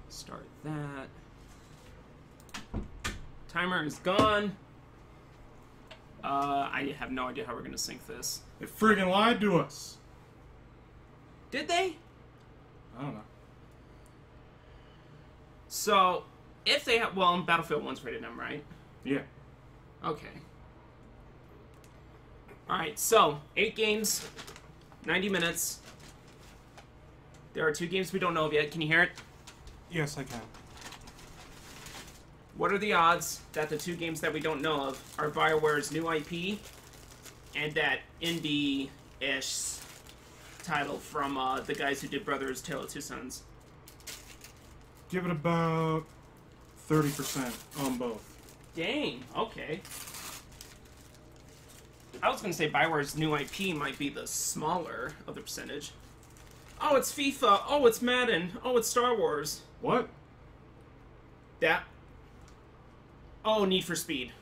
Start that. Timer is gone. I have no idea how we're going to sync this. They friggin' lied to us. Did they? I don't know. So, if they have... Well, Battlefield 1's rated M, right? Yeah. Okay. Alright, so, 8 games, 90 minutes. There are 2 games we don't know of yet. Can you hear it? Yes, I can. What are the odds that the 2 games that we don't know of are BioWare's new IP and that indie-ish title from the guys who did Brothers Tale of Two Sons? Give it about 30% on both. Dang, okay. I was going to say BioWare's new IP might be the smaller of the percentage. Oh, it's FIFA. Oh, it's Madden. Oh, it's Star Wars. What? That. Oh, Need for Speed.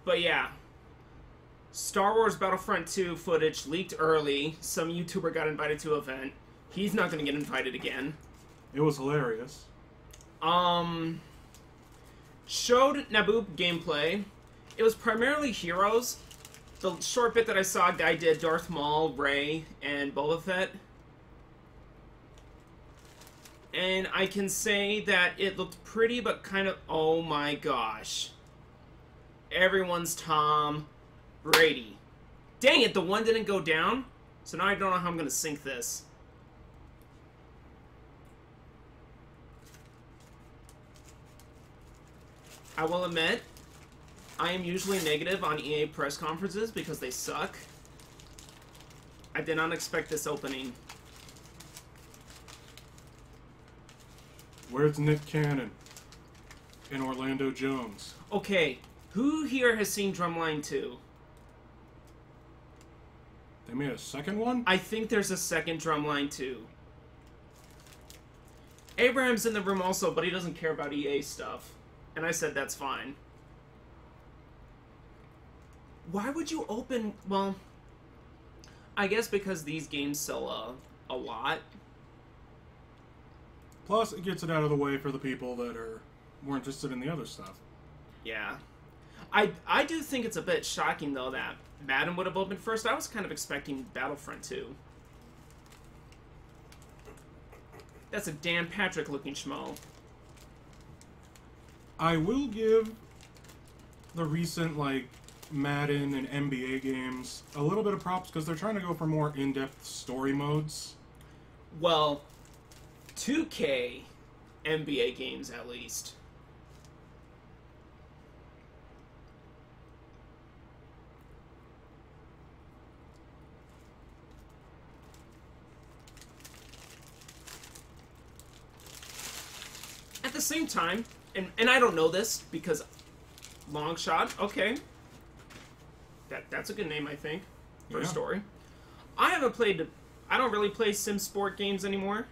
But yeah. Star Wars Battlefront 2 footage leaked early. Some YouTuber got invited to an event. He's not going to get invited again. It was hilarious. Showed Naboo gameplay. It was primarily heroes. The short bit that I saw, a guy did Darth Maul, Rey, and Boba Fett. And I can say that it looked pretty, but kind of... Oh my gosh. Everyone's Tom Brady. Dang it, the one didn't go down. So now I don't know how I'm going to sync this. I will admit, I am usually negative on EA press conferences because they suck. I did not expect this opening. Where's Nick Cannon and Orlando Jones? Okay, who here has seen Drumline 2? They made a second one? I think there's a second Drumline 2. Abraham's in the room also, but he doesn't care about EA stuff. And I said that's fine. Why would you open... Well, I guess because these games sell a lot. Plus, it gets it out of the way for the people that are more interested in the other stuff. Yeah. I do think it's a bit shocking, though, that Madden would have opened first. I was kind of expecting Battlefront 2. That's a Dan Patrick-looking schmo. I will give the recent, like, Madden and NBA games a little bit of props because they're trying to go for more in-depth story modes. Well, 2K NBA games, at least. At the same time, and I don't know this because long shot, okay. That's a good name, I think, for a story. I haven't played... I don't really play sim sport games anymore.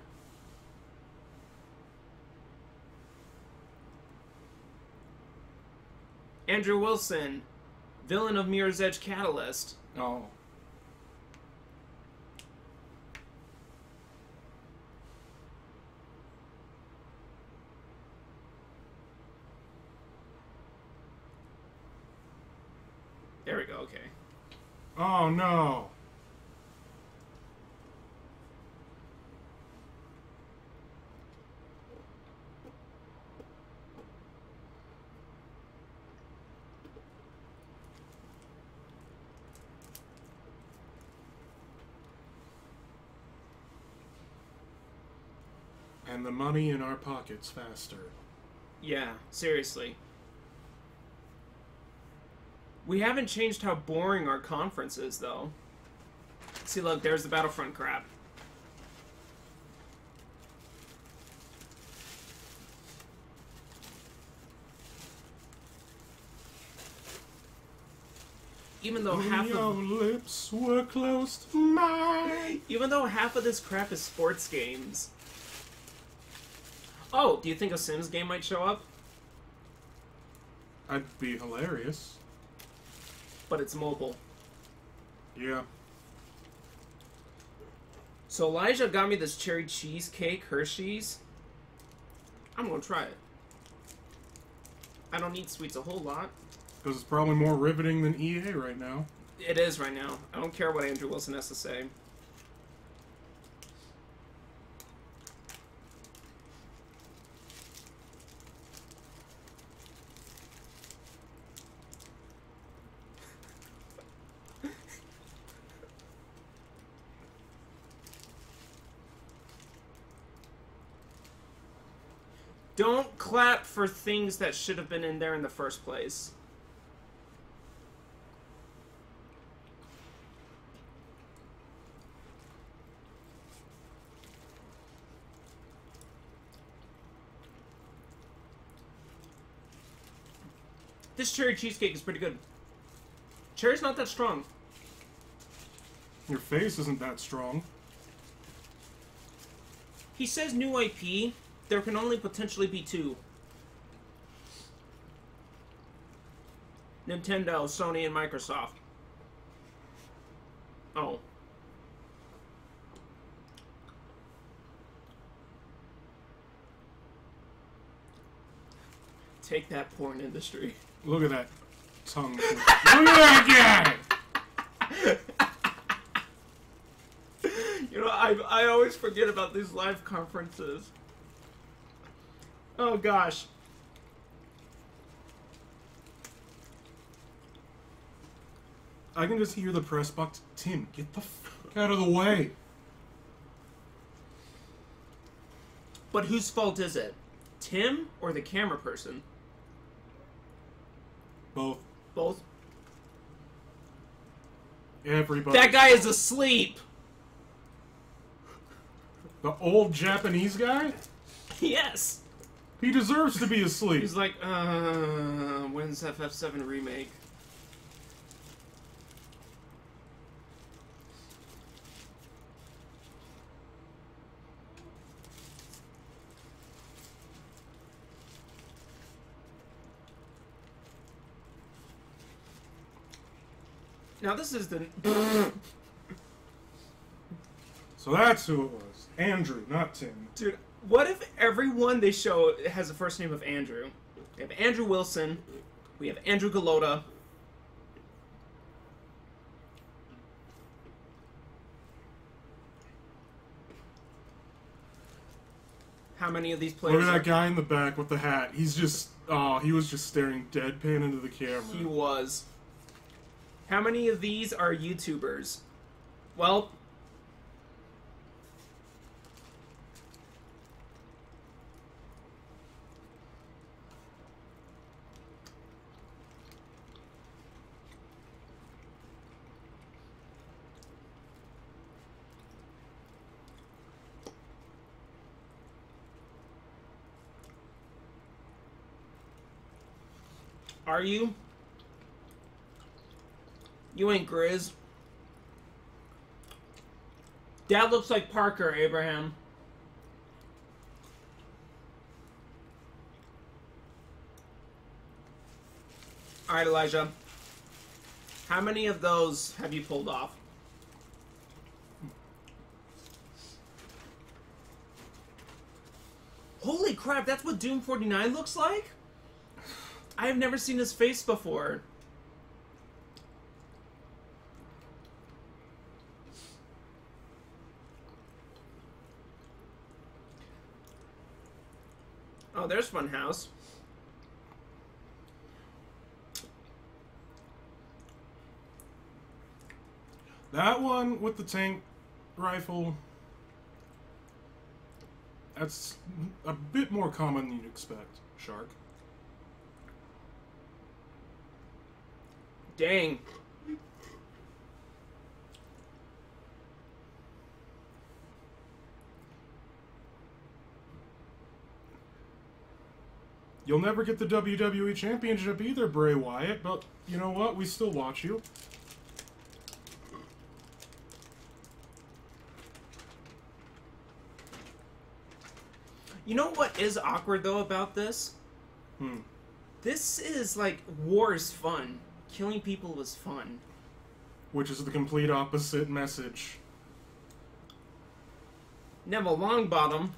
Andrew Wilson, villain of Mirror's Edge Catalyst. Oh. There we go, okay. Oh, no. And the money in our pockets faster. Yeah, seriously. We haven't changed how boring our conference is, though. See, look, there's the Battlefront crap. Even though half your of lips were close to mine. even though half of this crap is sports games. Oh, do you think a Sims game might show up? I'd be hilarious. But it's mobile. Yeah. So Elijah got me this cherry cheesecake Hershey's. I'm gonna try it. I don't need sweets a whole lot. Because it's probably more riveting than EA right now. It is right now. I don't care what Andrew Wilson has to say. Don't clap for things that should have been in there in the first place. This cherry cheesecake is pretty good. Cherry's not that strong. Your face isn't that strong. He says new IP. There can only potentially be two. Nintendo, Sony, and Microsoft. Oh. Take that, porn industry. Look at that tongue. Look at that guy! You know, I always forget about these live conferences. Oh, gosh. I can just hear the press box. Tim, get the fuck out of the way. But whose fault is it? Tim or the camera person? Both. Both? Everybody. That guy is asleep! The old Japanese guy? Yes! He deserves to be asleep. He's like, when's FF7 remake? Now this is the... So that's who it was. Andrew, not Tim. Dude, what if everyone they show has the first name of Andrew? We have Andrew Wilson. We have Andrew Galota. How many of these players... Look at that guy in the back with the hat. He's just... Oh, he was just staring deadpan into the camera. He was. How many of these are YouTubers? Well... Are you? You ain't Grizz. Dad looks like Parker, Abraham. Alright, Elijah. How many of those have you pulled off? Holy crap, that's what Doom 49 looks like? I have never seen his face before. Oh, there's Funhouse. That one with the tank rifle, that's a bit more common than you'd expect, Shark. Dang. You'll never get the WWE Championship either, Bray Wyatt, but you know what? We still watch you. You know what is awkward, though, about this? This is, like, war is fun. Killing people was fun. Which is the complete opposite message. Neville Longbottom.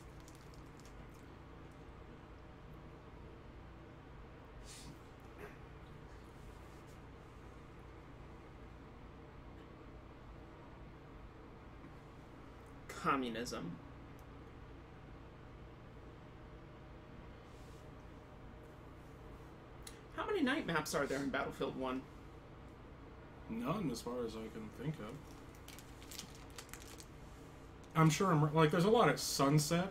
Communism. How many night maps are there in Battlefield 1? None, as far as I can think of. I'm sure, like, there's a lot at sunset.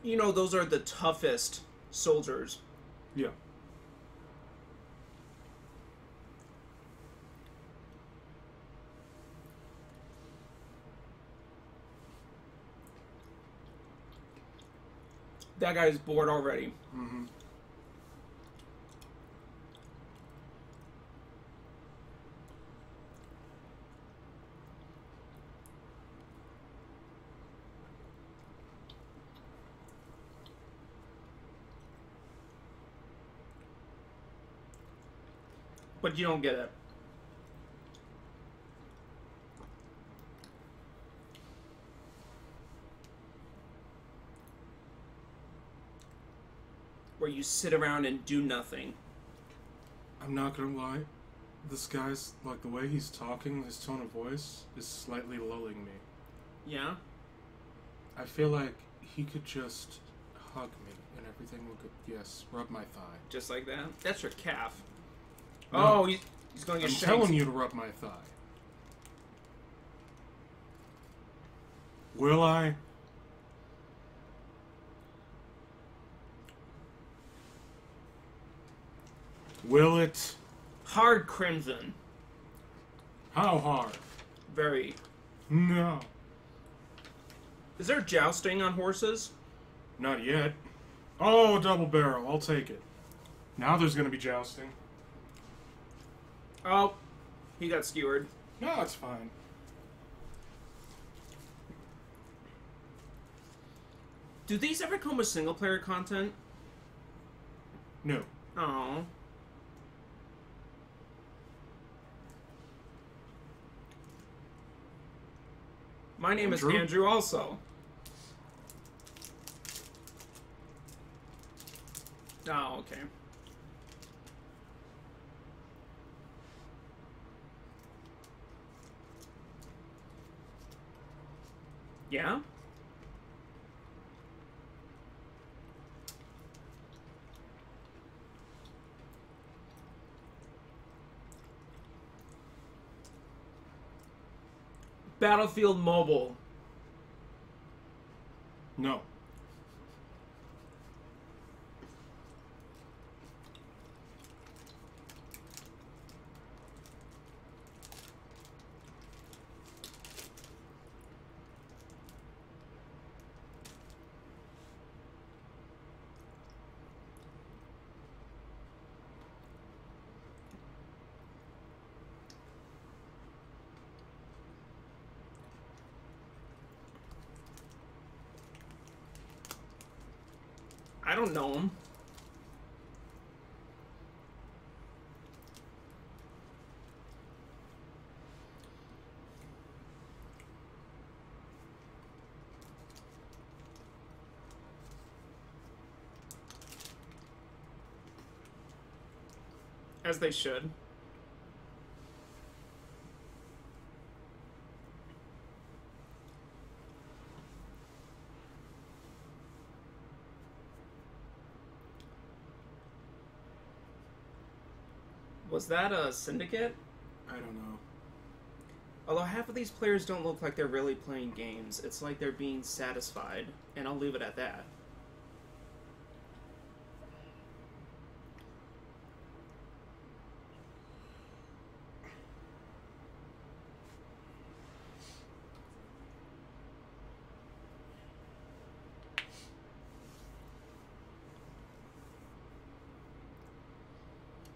You know, those are the toughest soldiers. Yeah. That guy's bored already. Mm-hmm. But you don't get it. Where you sit around and do nothing. I'm not gonna lie. This guy's, like, the way he's talking, his tone of voice, is slightly lulling me. Yeah? I feel like he could just hug me and everything would go, yes, rub my thigh. Just like that? That's your calf. No, oh, he's going to get I'm shanked. telling you to rub my thigh. Will I? Will it? Hard crimson. How hard? Very. No. Is there jousting on horses? Not yet. Oh, double barrel. I'll take it. Now there's gonna be jousting. Oh, he got skewered. No, it's fine. Do these ever come with single player content? No. Oh. My name is Andrew also. Oh, okay. Yeah? Battlefield Mobile. No. I don't know him. As they should. Was that a syndicate? I don't know. Although half of these players don't look like they're really playing games. It's like they're being satisfied. And I'll leave it at that.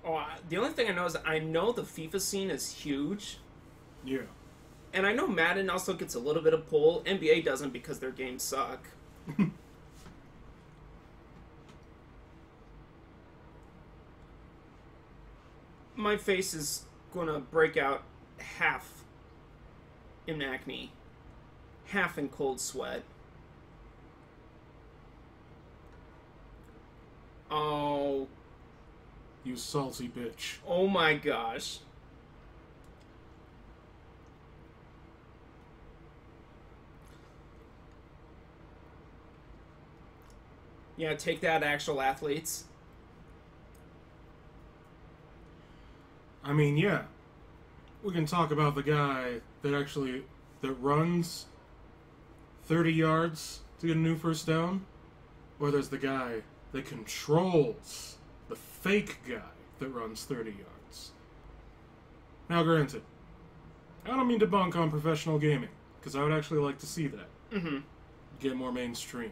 Oh, the only thing I know is I know the FIFA scene is huge. Yeah. And I know Madden also gets a little bit of pull. NBA doesn't because their games suck. My face is gonna break out half in acne, half in cold sweat. Oh. You salty bitch. Oh my gosh. Yeah, take that, actual athletes. I mean, yeah. We can talk about the guy that runs 30 yards to get a new first down. Or there's the guy that controls the fake guy that runs 30 yards. Now, granted, I don't mean to bunk on professional gaming, because I would actually like to see that. Mm-hmm. Get more mainstream.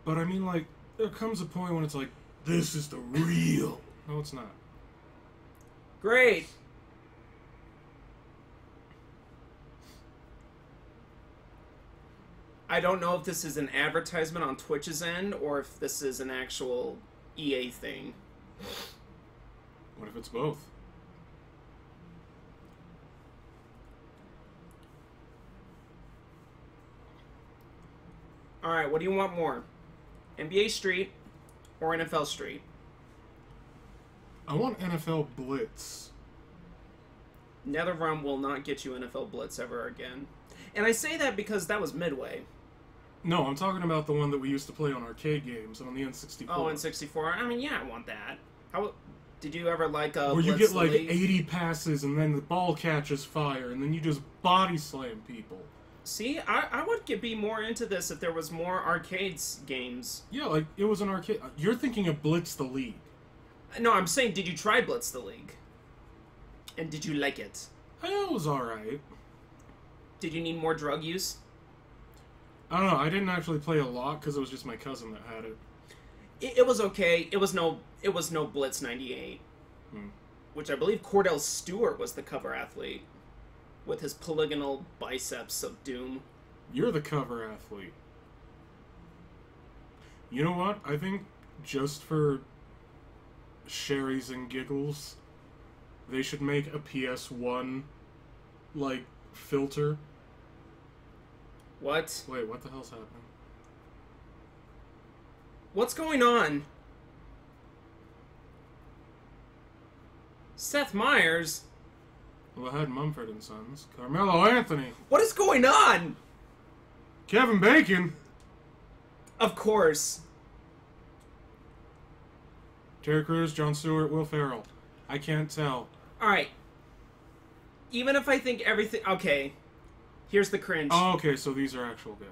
But I mean, like, there comes a point when it's like, this is the real. No, it's not. Great. I don't know if this is an advertisement on Twitch's end or if this is an actual EA thing. What if it's both? Alright, what do you want more? NBA Street or NFL Street? I want NFL Blitz. NetherRealm will not get you NFL Blitz ever again. And I say that because that was Midway. No, I'm talking about the one that we used to play on arcade games and on the N64. Oh, N64. I mean, yeah, I want that. How did you ever like where Blitz you get the like League? 80 passes and then the ball catches fire and then you just body slam people. See, I would be more into this if there was more arcades games. Yeah, like it was an arcade. You're thinking of Blitz the League. No, I'm saying, did you try Blitz the League? And did you like it? I know it was alright. Did you need more drug use? I don't know, I didn't actually play a lot because it was just my cousin that had it. It was okay. It was no Blitz 98. Which I believe Cordell Stewart was the cover athlete. With his polygonal biceps of doom. You're the cover athlete. You know what? I think just for sherries and giggles, they should make a PS1, like, filter. What? Wait, what the hell's happening? What's going on? Seth Meyers? Well, I had Mumford and Sons. Carmelo Anthony. What is going on? Kevin Bacon. Of course. Terry Crews, Jon Stewart, Will Ferrell. I can't tell. Alright. Even if I think everything... Okay. Here's the cringe. Oh, okay, so these are actual good.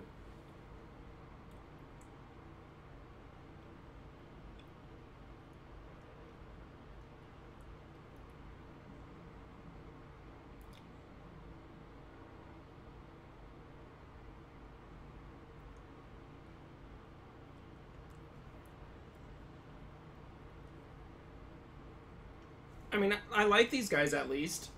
I mean, I like these guys at least.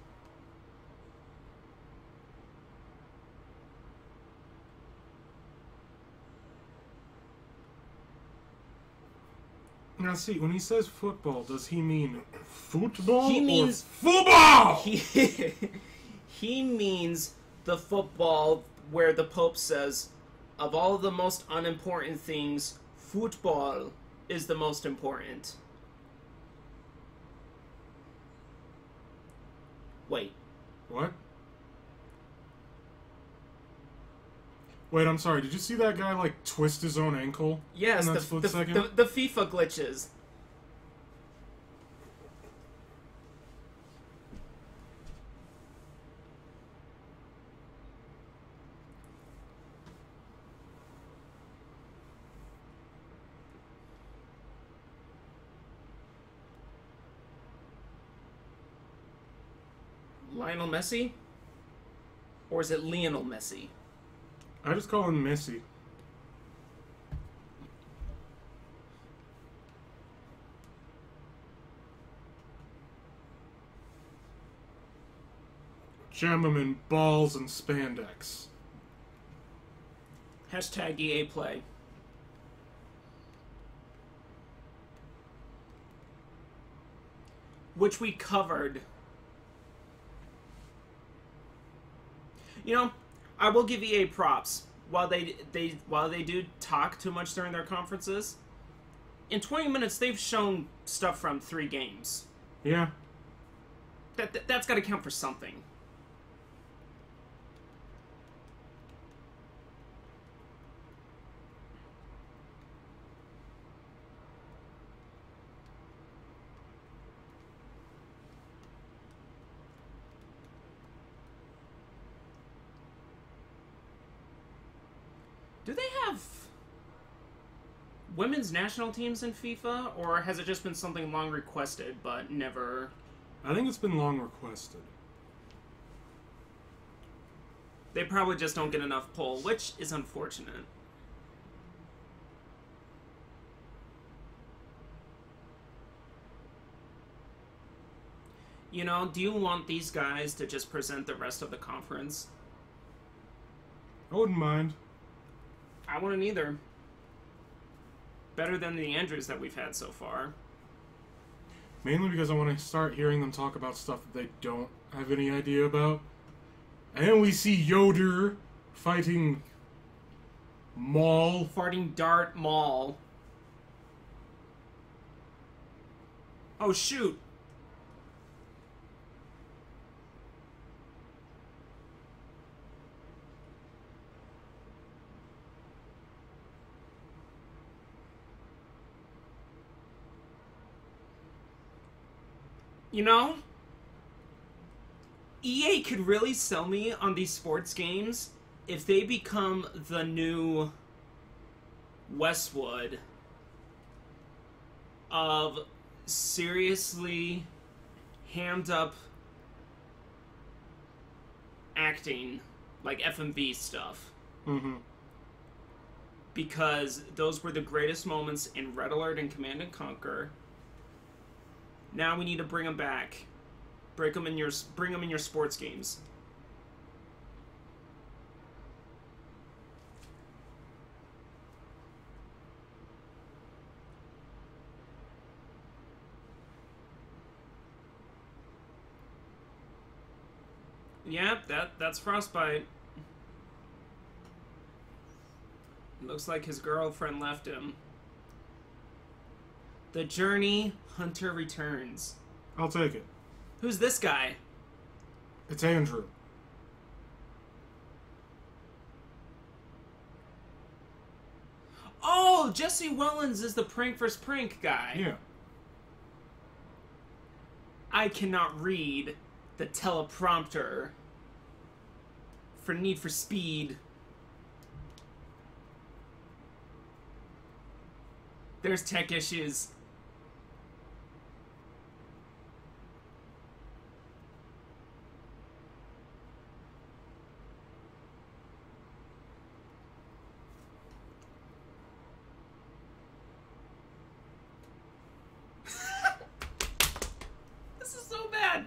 Now, see, when he says football, does he mean football? He means football. He means the football where the Pope says, of all of the most unimportant things, football is the most important. Wait. What? Wait, I'm sorry. Did you see that guy, like, twist his own ankle? Yes, in that split second? the FIFA glitches. Lionel Messi? Or is it Lionel Messi? I just call him Messi. Jam him in balls and spandex. Hashtag EA Play. Which we covered. You know, I will give EA props. While they do talk too much during their conferences, in 20 minutes they've shown stuff from 3 games. Yeah. That's got to count for something. Do they have women's national teams in FIFA, or has it just been something long requested but never... I think it's been long requested. They probably just don't get enough pull, which is unfortunate. You know, do you want these guys to just present the rest of the conference? I wouldn't mind. I wouldn't either. Better than the Andrews that we've had so far. Mainly because I want to start hearing them talk about stuff that they don't have any idea about. And then we see Yoder fighting Maul. Farting Dart Maul. Oh, shoot. You know, EA could really sell me on these sports games if they become the new Westwood of seriously hammed up acting, like FMV stuff. Mm-hmm. Because those were the greatest moments in Red Alert and Command & Conquer. Now we need to bring them back. Bring them in your sports games. Yep, that's Frostbite. Looks like his girlfriend left him. The Journey Hunter returns. I'll take it. Who's this guy? It's Andrew. Oh, Jesse Wellens is the Prank vs. Prank guy. Yeah. I cannot read the teleprompter for Need for Speed. There's tech issues. This is so bad.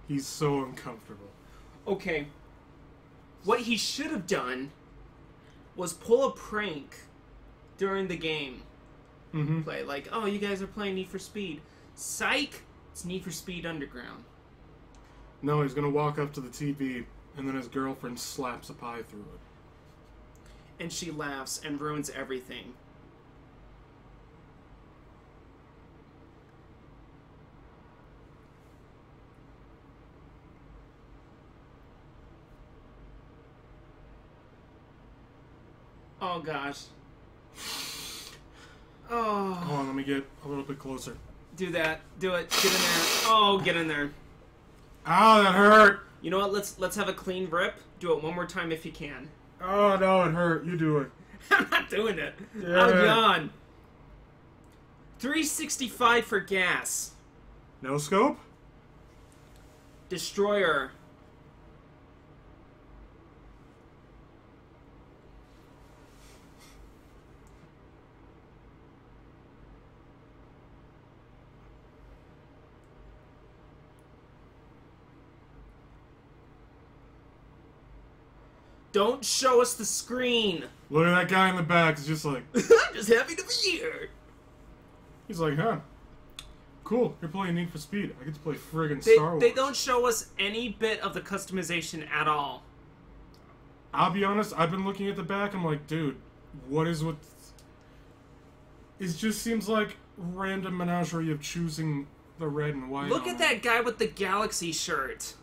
He's so uncomfortable. Okay. What he should have done was pull a prank during the game. Mm-hmm. Play like, oh, you guys are playing Need for Speed. Psych! It's Need for Speed Underground. No, he's gonna walk up to the TV, and then his girlfriend slaps a pie through it. And she laughs and ruins everything. Oh, gosh. Hold Oh. on, let me get a little bit closer. Do that. Do it. Get in there. Oh, get in there. Ow, that hurt! You know what? Let's have a clean rip. Do it one more time if you can. Oh, no, it hurt. You do it. I'm not doing it. Yeah. I'm gone. 365 for gas. No scope? Destroyer. Don't show us the screen. Look at that guy in the back. He's just like... I'm just happy to be here. He's like, huh. Cool, you're playing Need for Speed. I get to play friggin' Star Wars. They don't show us any bit of the customization at all. I'll be honest, I've been looking at the back, I'm like, dude, what is with... It just seems like random menagerie of choosing the red and white. Look at that guy with the Galaxy shirt.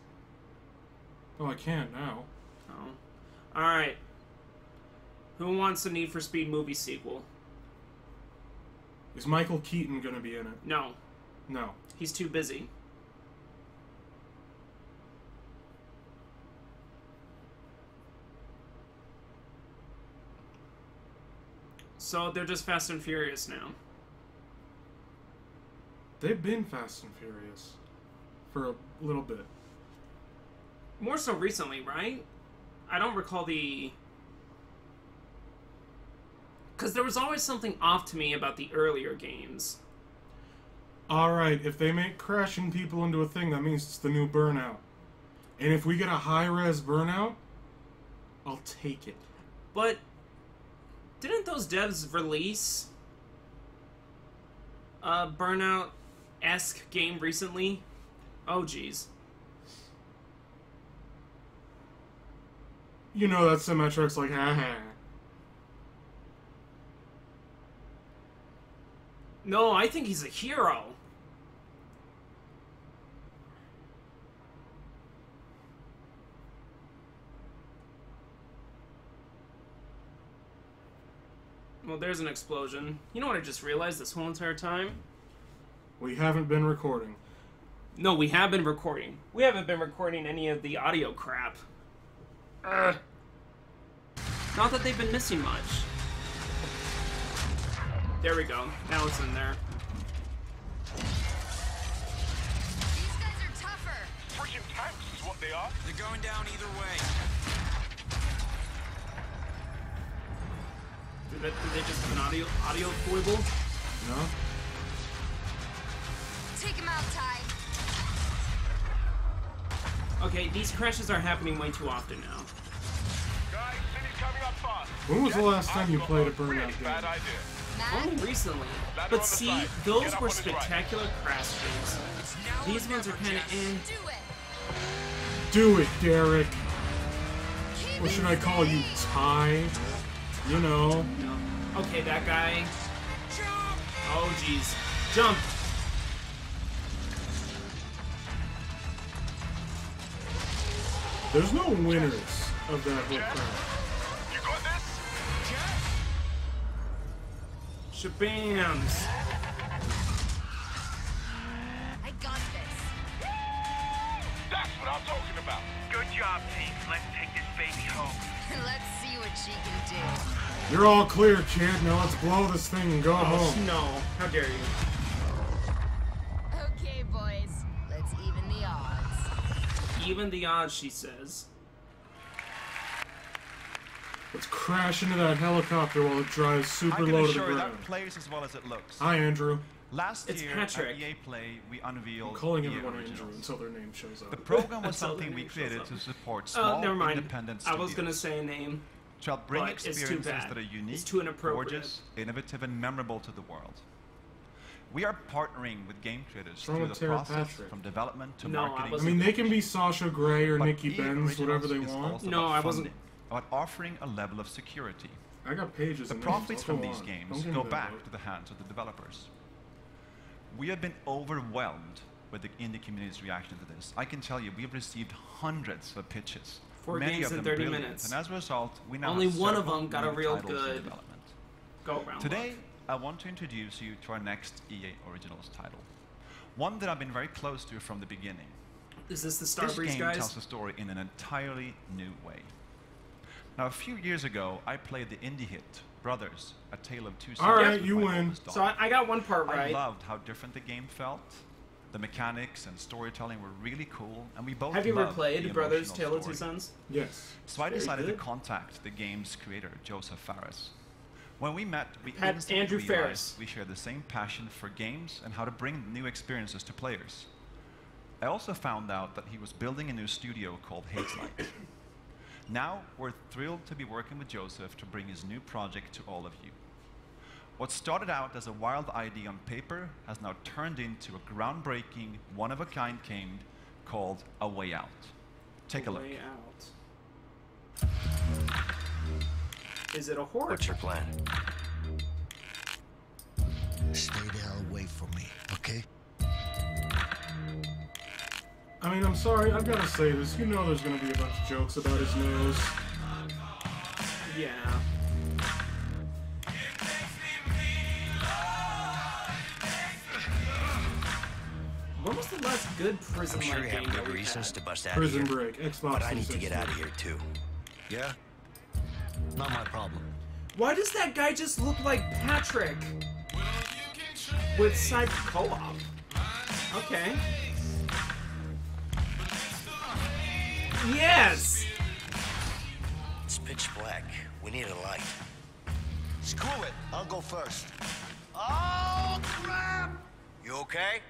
Oh, I can't now. Oh. Alright. Who wants a Need for Speed movie sequel? Is Michael Keaton gonna be in it? No. No. He's too busy. So they're just Fast and Furious now. They've been Fast and Furious. For a little bit. More so recently, right? I don't recall the... Because there was always something off to me about the earlier games. Alright, if they make crashing people into a thing, that means it's the new Burnout. And if we get a high-res Burnout, I'll take it. But didn't those devs release a Burnout-esque game recently? Oh, jeez. You know that Symmetric's like, haha. No, I think he's a hero. Well, there's an explosion. You know what I just realized this whole entire time? We haven't been recording. No, we have been recording. We haven't been recording any of the audio crap. Not that they've been missing much. There we go. Now it's in there. These guys are tougher. Freaking tanks is what they are. They're going down either way. Did they just have an audio foible? No? Take him out, Ty. Okay, these crashes are happening way too often now. Guys, city's coming up fast. When was the Yes, last time you I've played a got Burnout really game? bad idea. Matt? Only recently. Ladder on But the see, side. those Get up were on his right. spectacular crashes. It's now These or ones are never, kind of Jess. eh. Do it. Do it, Derek. Keep Or it should I call you steady. Ty? You know. No. Okay, that guy. Jump! Oh, jeez. Jump! There's no winners of that whole crap. You got this? Shabams! I got this. That's what I'm talking about. Good job, team. Let's take this baby home. Let's see what she can do. You're all clear, kid. Now let's blow this thing and go Oh, home. no. How dare you. Okay, boys. Let's even the odds. Even the odds, she says. Let's crash into that helicopter while it drives super I can low to the assure you ground. that plays as well as it looks. Hi, Andrew. Last It's year Patrick. at EA Play, we unveiled I'm calling EA everyone Originals. Andrew until their name shows The up. program was Until their something we name shows created up. to support Oh, small never mind. independent I studios. was gonna say a name. To help bring but it's too experiences bad. that are unique, It's too inappropriate. gorgeous, innovative, and memorable to the world. We are partnering with game creators wrong through with the Tara process Patrick? from development to No, I marketing. I wasn't- mean, they can be Sasha Grey or But Nikki EA Benz, whatever they Originals is want. also No, about I wasn't- funding, about offering a level of security. I got pages The and profits names. from Go these on. games Don't give go me back that. to the hands of the developers. We have been overwhelmed with the indie community's reaction to this. I can tell you, we've received hundreds of pitches 4 many games of in them 30 brilliant, minutes. and as a result, we now Only have one of several them got a new real titles in good development. go-around. Today, I want to introduce you to our next EA Originals title. One that I've been very close to from the beginning. Is this the This Starbreeze game guys? tells the story in an entirely new way. Now, a few years ago, I played the indie hit, Brothers, A Tale of Two Sons. All right, with you my win. oldest So daughter. I got one part I right. loved how different the game felt. The mechanics and storytelling were really cool, and we both Have you ever loved played the Brothers, emotional Tale of Two story. Sons? Yes. So I Very decided good. to contact the game's creator, Joseph Fares. When we met, we Had instantly Andrew realized Fares. we shared the same passion for games and how to bring new experiences to players. I also found out that he was building a new studio called Hazelight. Now, we're thrilled to be working with Joseph to bring his new project to all of you. What started out as a wild idea on paper has now turned into a groundbreaking, one-of-a-kind game called A Way Out. Take a look. Way out. Is it a horror? What's your plan? Stay the hell away from me, okay? I mean, I'm sorry, I've got to say this. You know there's going to be a bunch of jokes about his nose. Yeah. When was the last good I'm prison-like sure you game have that good we reasons had? to bust out Prison of here. Break, Xbox But I need to get 360. out of here too. Yeah? Not my problem. Why does that guy just look like Patrick? With side co-op. Okay. Yes! It's pitch black. We need a light. Screw it. I'll go first. Oh, crap! You okay?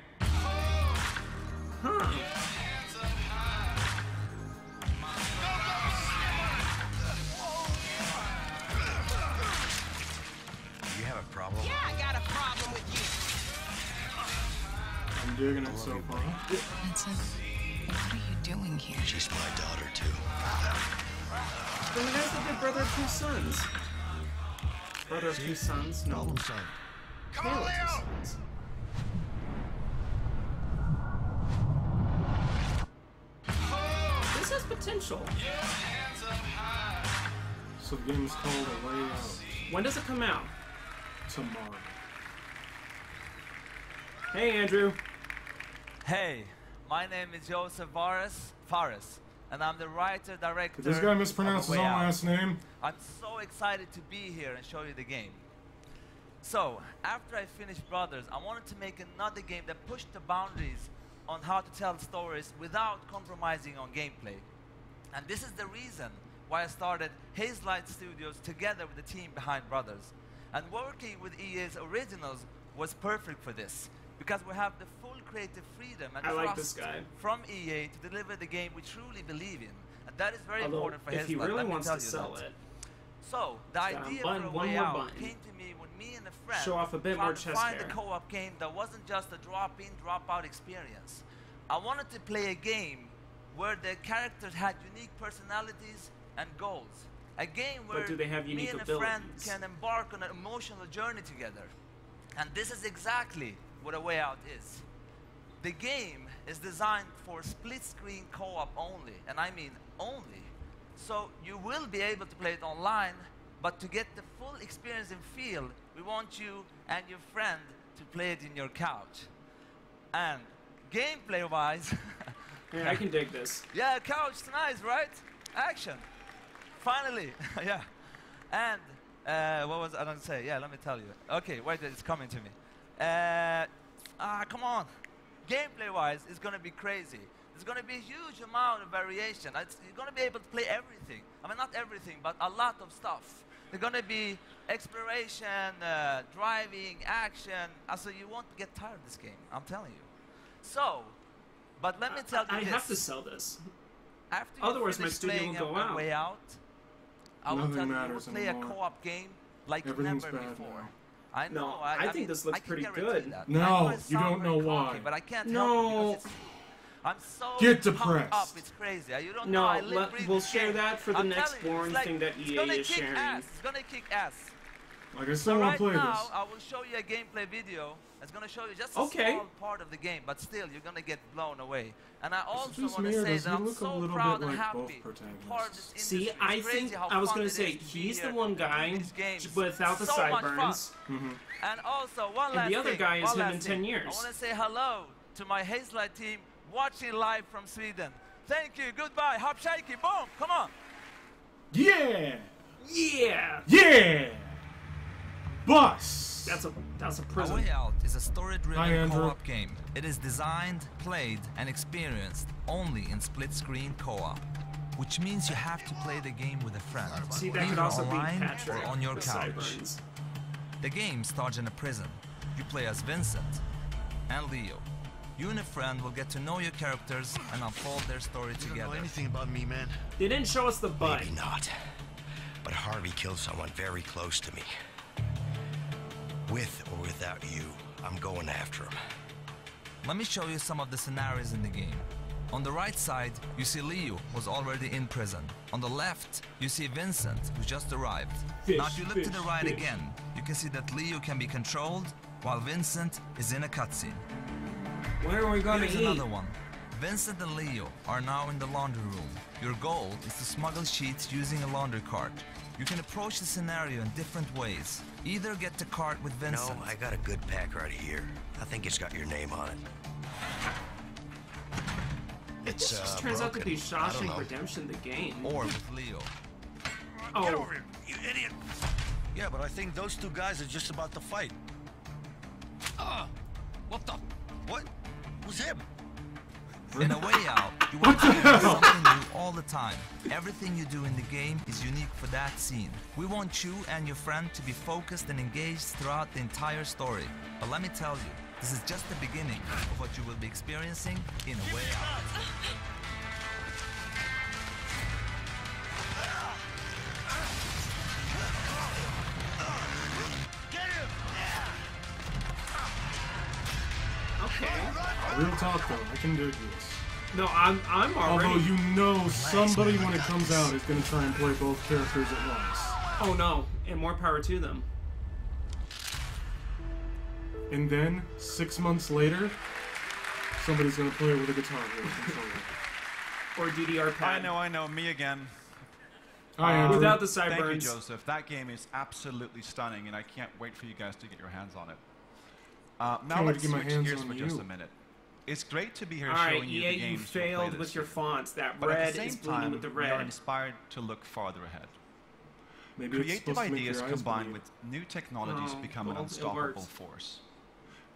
Huh. You have a problem? Yeah, I got a problem with you. I'm digging it so far. Vincent, what are you doing here? She's my daughter, too. Then the guy's the big brother of two sons. Brother of two sons? No. Problem solved. Tale of two sons. This has potential. So the game is called A Way Out. When does it come out? Tomorrow. Hey, Andrew. Hey, my name is Joseph Fares, and I'm the writer director. Did this guy mispronounce of his A own Way Out. last name? I'm so excited to be here and show you the game. So, after I finished Brothers, I wanted to make another game that pushed the boundaries on how to tell stories without compromising on gameplay. And this is the reason why I started Hazelight Studios together with the team behind Brothers. And working with EA's originals was perfect for this, because we have the full creative freedom and I like trust this guy. from EA to deliver the game we truly believe in. And that is very Although, important for if he Hazelight, really let me wants tell to you sell that. it, So, the It's got a idea button, for A one Way more Out button. came to me when me and a friend Show off a bit tried more to chest find hair. a co-op game that wasn't just a drop-in, drop-out experience. I wanted to play a game where the characters had unique personalities and goals. A game where do they have me unique and a friend abilities? can embark on an emotional journey together. And this is exactly what A Way Out is. The game is designed for split-screen co-op only, and I mean only. So you will be able to play it online, but to get the full experience and feel, we want you and your friend to play it in your couch. And gameplay-wise, yeah, I can dig this. yeah, couch, nice, right? Action. Finally, yeah. And what was I going to say? Yeah, let me tell you. Okay, wait, it's coming to me. Come on. Gameplay-wise, it's going to be crazy. There's going to be a huge amount of variation. You're going to be able to play everything. I mean, not everything, but a lot of stuff. There's going to be exploration, driving, action. So you won't get tired of this game, I'm telling you. So, but let me tell you I this. have to sell this. After you Otherwise, my finish studio playing will go A out. Way Out, I will Nothing tell you, you will matters play anymore. a co-op game like Everything's never bad before. now. I know. No, I think mean, this looks I can pretty guarantee good. that. No, I know it you sounds don't know very cocky, why. But I can't No. help it because I'm so Get pumped depressed. up. It's crazy. You don't No, know. I live, breathe we'll this share game. that for the I'm next telling you, boring it's like, thing that it's EA gonna is kick sharing. Ass. It's gonna kick ass. Like I So still want right to play now, this. I will show you a gameplay video. It's gonna show you just a Okay. small part of the game, but still, you're gonna get blown away. And I Is it also just want me, to or say does that he I'm look a so little proud bit and like both happy to be part of this protagonists? industry. See, It's I crazy think how I was fun gonna it say is to be he's the here one in guy these games. without the So much fun. sideburns. And also, one And last the other thing, guy is one him last in 10 thing. years. I want to say hello to my Hazelight team watching live from Sweden. Thank you. Goodbye. Hop shaky. Boom. Come on. Yeah! Yeah! Yeah! Bus! That's a A prison. Way Out is a Hi, story-driven Andrew. co-op game. It is designed, played, and experienced only in split-screen co-op, which means you have to play the game with a friend, See, that could either also be online Patrick or on your with couch. sideburns. The game starts in a prison. You play as Vincent and Leo. You and a friend will get to know your characters and unfold their story You don't know together. anything about me, man? They didn't show us the butt. Maybe not. But Harvey killed someone very close to me. With or without you, I'm going after him. Let me show you some of the scenarios in the game. On the right side, you see Leo, who's already in prison. On the left, you see Vincent, who just arrived. Now if you look to the right again, you can see that Leo can be controlled, while Vincent is in a cutscene. Where are we gonna Here's eat? another one. Vincent and Leo are now in the laundry room. Your goal is to smuggle sheets using a laundry cart. You can approach the scenario in different ways. Either get the cart with Vincent. No, I got a good pack right here. I think it's got your name on it. It It's just turns out to broken. be I don't Shawshank know. Redemption, the game. Or with Leo. Oh. Get over here, you idiot! Yeah, but I think those two guys are just about to fight. What the? What? Who's him? In A Way Out, you want to do something new all the time. Everything you do in the game is unique for that scene. We want you and your friend to be focused and engaged throughout the entire story. But let me tell you, this is just the beginning of what you will be experiencing in A Way Out. Okay. Real talk though, I can do this. No, I'm already. Although you know somebody when it comes out is gonna try and play both characters at once. Oh no, and more power to them. And then, 6 months later, somebody's gonna play it with a guitar hero controller. Or DDR pad. I know, me again. Hi, Andrew. Without the Thank you, sideburns. Joseph. That game is absolutely stunning, and I can't wait for you guys to get your hands on it. Now Can't wait let's to get my switch hands gears on for just you. a minute. It's great to be here Alright, showing you EA, the you games you'll play failed this with your year. fonts. That But at red the same is bleeding time, with the we are red. inspired to look farther ahead. Maybe it's Creative supposed to make ideas your eyes combined bleed. with new technologies Oh, become an well, it unstoppable works. force.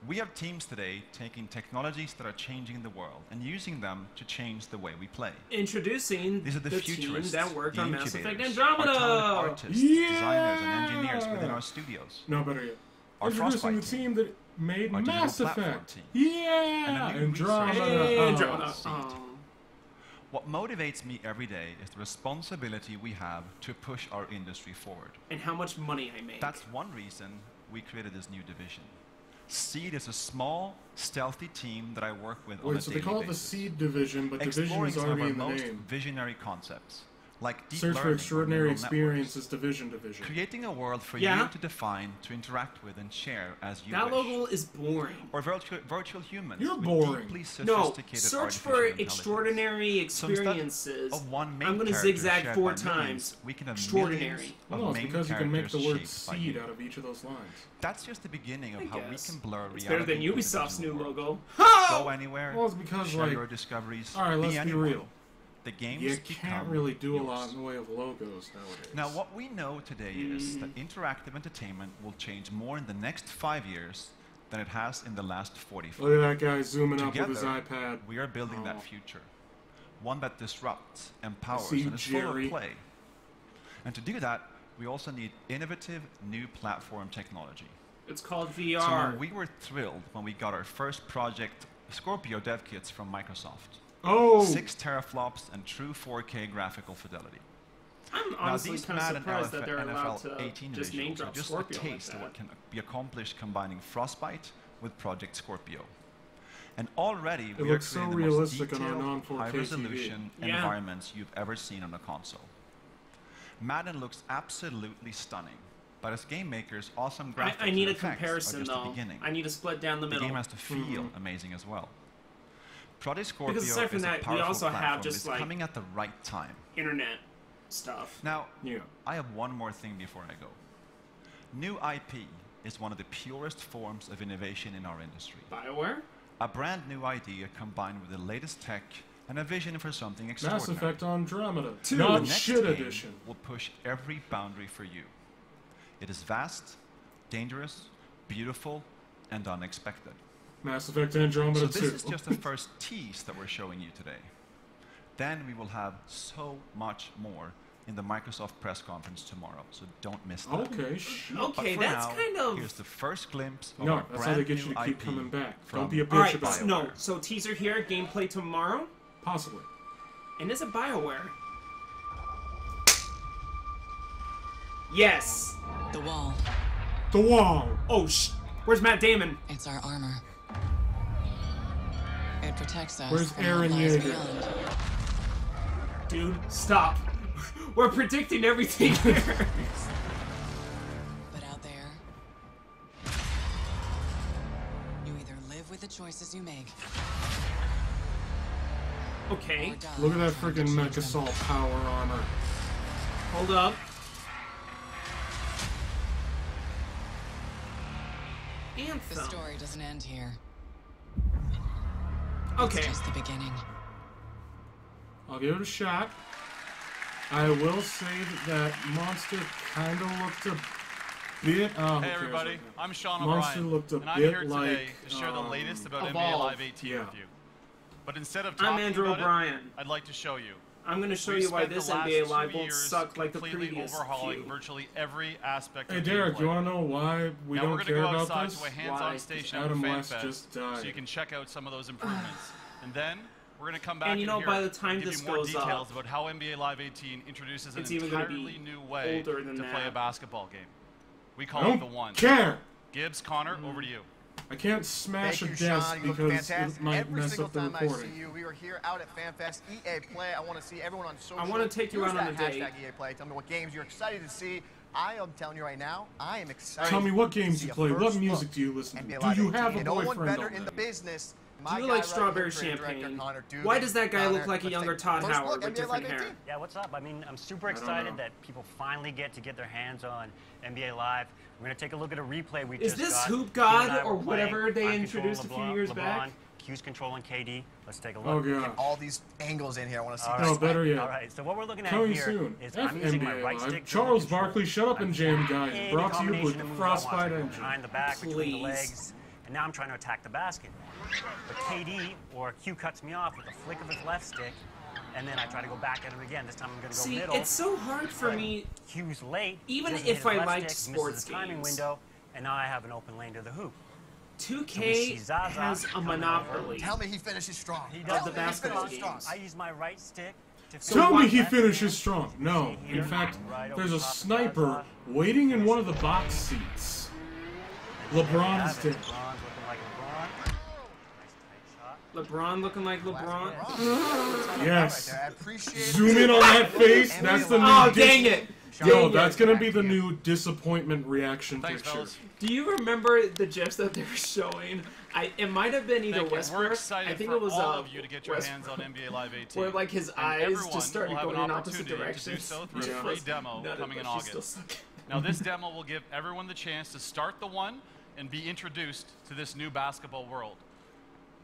We have teams today taking technologies that are changing the world and using them to change the way we play. Introducing These are the team futurists, that worked the on Mass Effect incubators, our talented Andromeda. artists, Yeah! designers, and engineers within our studios. No, better yet. Our Introducing Frostbite the team that made Our digital Mass platform Effect. team. Yeah! And a new Andromeda. research Oh. Andromeda. Seed. Oh. What motivates me every day is the responsibility we have to push our industry forward. And how much money I make. That's one reason we created this new division. Seed is a small, stealthy team that I work with on a Wait, so they daily call it the basis, Seed Division, but Division exploring is some of already our in the most name. visionary concepts, like deep Search learning for or Extraordinary neural Experience networks. is Division Division. Creating a world for Yeah. you to define, to interact with, and share as you that wish. logo is boring. Or virtual humans. You're with boring. deeply No, sophisticated search for artificial extraordinary So instead experiences. of one main I'm going to character zigzag shared 4 by millions, times. we can have Extraordinary. millions Well, of no, it's main because you can make the characters word shaped by seed you. out of each of those lines. That's just the beginning of I how we guess. can blur reality. It's better than with the Ubisoft's new digital world. logo. Go anywhere. Well, it's because, share like, your discoveries. alright, let's be anywhere. real. The games You become can't really do a yours. lot in the way of logos nowadays. Now, what we know today is that interactive entertainment will change more in the next 5 years than it has in the last 45. Look at that guy zooming up with his Together, iPad. we are building Oh. that future. One that disrupts, empowers, See, and is full Jerry. of play. And to do that, we also need innovative new platform technology. It's called So VR. we were thrilled when we got our first project, Scorpio dev kits from Microsoft. Oh! 6 teraflops and true 4K graphical fidelity. I'm Now, honestly these kind of Madden surprised that they're allowed NFL to 18 just name visuals are drop just Scorpio a taste like of what that. can be accomplished combining Frostbite with Project Scorpio. And already It we are looks so creating the most realistic on our detailed, non-4K high-resolution TV. Yeah. environments you've ever seen on a console. Madden looks absolutely stunning. but as game makers, awesome graphics I need a and effects comparison are just though. the beginning. I need to split down the The middle. game has to feel amazing as well. Project Scorpio Because aside from is that, a we powerful also have platform just, that's like, coming at the right time. Internet stuff. Now, Yeah. I have one more thing before I go. New IP is one of the purest forms of innovation in our industry. BioWare? A brand new idea combined with the latest tech and a vision for something Mass extraordinary. Effect Andromeda. The Not next shit game edition. will push every boundary for you. It is vast, dangerous, beautiful, and unexpected. Mass Effect Andromeda So 2. this is just the first tease that we're showing you today. Then we will have so much more in the Microsoft press conference tomorrow, so don't miss that. Okay, shit. But Okay, for that's now, kind of... here's the first glimpse of No, our that's how they brand get you new to keep IP coming back. from Don't be a bitch Alright, about it. no. So teaser here, gameplay tomorrow. Possibly. And is it BioWare? Yes. The wall. The wall. Oh, where's Matt Damon? It's our armor. It protects us. Where's from Aaron what lies Yeager? beyond. Dude, stop. We're predicting everything here. But out there, you either live with the choices you make. Okay, or die Look at that trying to freaking change Mech them. Assault power armor. hold up. The Anthem. story doesn't end here. Okay. It's just the beginning. I'll give it a shot. I will say that Monster kind of looked a bit. Oh, Hey everybody, I'm Sean Monster O'Brien, looked a and I'm here bit today like, to share the latest about NBA Evolve. Live 18 Yeah. with you. But instead of I'm talking Andrew about O'Brien. it, I'd like to show you. I'm gonna show We've you why spent this the last NBA 2 Live won't years suck like the completely previous overhauling few. virtually every aspect Hey of Derek, gameplay. you want to know why we now don't we're gonna care go about outside this? to a hands-on Why? station Adam at West FanFest, just so died. you can check out some of those improvements. And then we're gonna come back And you know, here by the time and give this you more goes details up, about how NBA Live 18 introduces an it's even gonna entirely be new way older than to play a that. basketball game. We I call it don't the One. care. Gibbs, Connor, over to you. I can't smash Thank a you, desk Sean. You look because fantastic. it might Every mess single up the time I recording. see you, we are here out at FanFest. EA Play. I want to see everyone on social. I wanna take you Use out on that a date. hashtag EA Play. Tell me what games you're excited to see. I am telling you right now, I am excited. Tell me what to games see you a play. What first music look do you listen to? NBA Do Live you 18. have a And no one boyfriend better already? in the business. Do you like strawberry champagne? Why does that guy look like a younger Todd Howard with different hair? Yeah, what's up? I mean, I'm super I don't excited know. that people finally get to get their hands on NBA Live. We're going to take a look at a replay we Is just this got. Hoop Q and God I or were playing. whatever they I'm introduced a few controlling years LeBron, back? Q's controlling KD. Let's take a Oh look. god. All these angles in here. I want to see. All this No, right. play. better yet. All right, so what we're looking at Coming here soon. is F I'm using my NBA right Live. stick. to Charles control. Barkley, shut up and jam guy. Any Brought to you combination with of the moves I want. Frostbite I go engine. behind the back, between the Please. legs, and now I'm trying to attack the basket. But KD or Q cuts me off with a flick of his left stick, and then I try to go back at him again. This time I'm going to go See, middle. it's so hard for me. Q's late. Even doesn't if hit his I left liked stick, sports misses the timing games. window, and now I have an open lane to the hoop. 2K Zaza has a coming monopoly. Tell me he finishes strong. He Of does the it. basketball finishes strong. games. I use my right stick to So Tell why- me he finishes strong. No. See here, In fact, right over there's a top of sniper Zaza. waiting in one of the box seats. LeBron's dead. dead. LeBron's looking like LeBron. Nice tight shot. LeBron looking like LeBron. Yes. I appreciate Zoom in on that face. That's the new. Oh, dang it! Yo, Dang that's it. gonna be the new disappointment reaction Thanks, picture. fellas. Do you remember the gifs that they were showing? It might have been either Thank you. We're Westbrook. excited I think for it was all of you to get your Westbrook, hands on NBA Live 18. where like his And eyes everyone just started will have going an in opposite opportunity directions. to do so through which a free was demo nutted, coming in but she still August. sucked. Now this demo will give everyone the chance to start the One and be introduced to this new basketball world.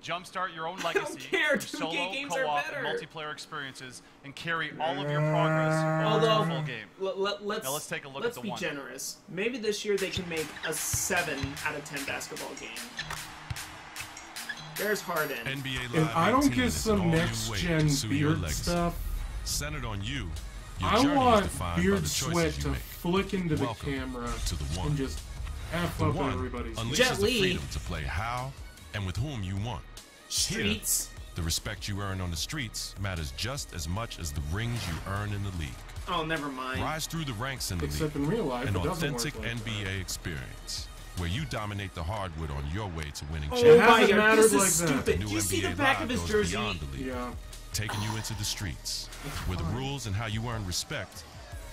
Jumpstart your own legacy care, through 2K solo, games are co-op, and better. multiplayer experiences, and carry all of your progress over Although, the full game. let's, Now let's take a look at let's the be one. generous. Maybe this year they can make a 7 out of 10 basketball game. There's Harden. NBA Live If I don't 18 get is some an all-new next way gen to pursue your beard legacy. stuff, Centered on you, your I journey want is defined by beard the sweat choices you to make. flick into the Welcome camera to the One. and just F The up One everybody's. unleashes Jet the Li. freedom to play how and with whom you want. Streets. Here, the respect you earn on the streets matters just as much as the rings you earn in the league. Oh, never mind. Rise through the ranks in the Except league. in real life, An it doesn't authentic work like NBA experience where you dominate the hardwood on your way to winning Oh It my hasn't god, mattered this is like that. stupid. New Do you see the NBA back Live of his goes jersey? beyond the league, Yeah. taking you into the streets, where the rules and how you earn respect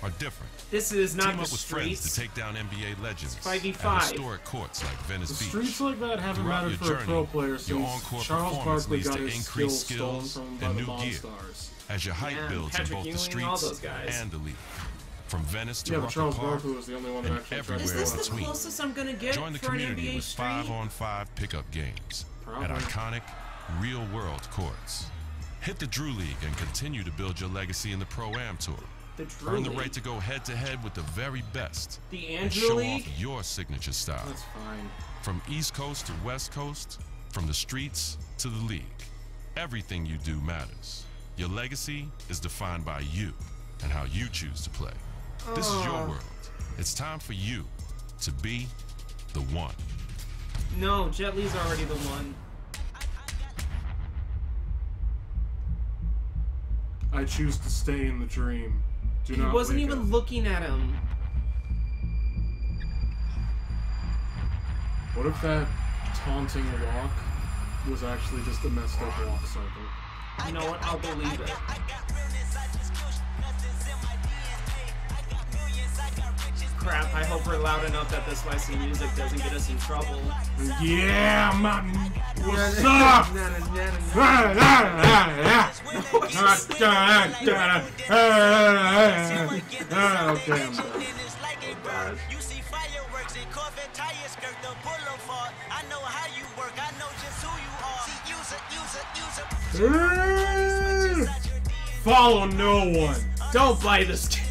are different. This is not Team the up with friends streets. to take down NBA legends It's at 5v5. historic courts like Venice The Beach. streets like that haven't Throughout mattered your for a journey, pro player your since encore Charles performance Barkley leads got to his increased skills stolen skills from by and the new gear Monstars. as your hype Yeah, builds Patrick in both the Ewing, all streets those guys. and the league. From Venice to Yeah, but Rucker Charles Park Barkley was the only one that and actually tried to everywhere Is in this the between. closest I'm gonna get Join the for an community NBA with street? 5-on-5 pickup games at Probably. iconic, real-world courts. Hit the Drew League and continue to build your legacy in the Pro-Am Tour. The Drew Earn the League. right to go head-to-head with the very best. The and Andrew show League? off your signature style. That's fine. From East Coast to West Coast, from the streets to the league, everything you do matters. Your legacy is defined by you and how you choose to play. This is your world. It's time for you to be the one. No, Jet Li's already the one. I choose to stay in the dream. Do He not wasn't wake even up. looking at him. What if that taunting walk was actually just a messed up walk cycle? You know what? I'll believe it. Crap, I hope we're loud enough that this licensed music doesn't get us in trouble. Yeah, Martin. What's up? Okay, I'm done. You see fireworks and Corvette tires skirt the boulevard. I know how you work, I know just who you are. See, use a. Follow no one. Don't buy this game.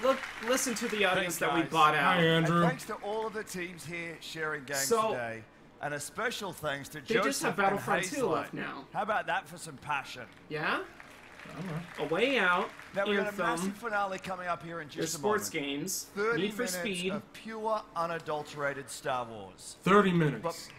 Look, listen to the audience that we bought out. Hi, Andrew. And thanks to all of the teams here sharing games So- today. And a special thanks to They Joseph just have and Battlefront 2 Hazelight. left now. How about that for some passion? Yeah? A Way Out, Now we've got a Anthem, massive finale coming up here in there's just a sports moment. games, 30 Need for minutes Speed. of pure, unadulterated Star Wars. 30 minutes.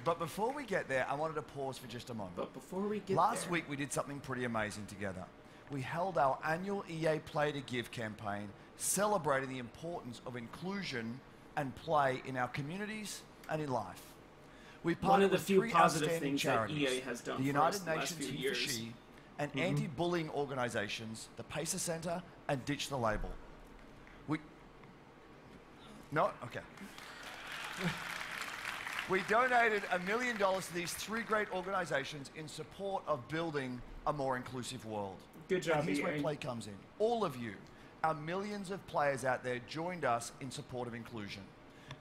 But before we get there, I wanted to pause for just a moment. But before we get Last there, week we did something pretty amazing together. We held our annual EA Play to Give campaign, celebrating the importance of inclusion and play in our communities and in life. We One of partnered the with few three positive outstanding things that charities, EA has done the for us United the last Nations few He for years. She, and anti-bullying organizations, the Pacer Center and Ditch the Label. No? Okay. We donated $1 million to these three great organizations in support of building a more inclusive world. Good job, And here's where EA. play comes in. All of you, our millions of players out there, joined us in support of inclusion.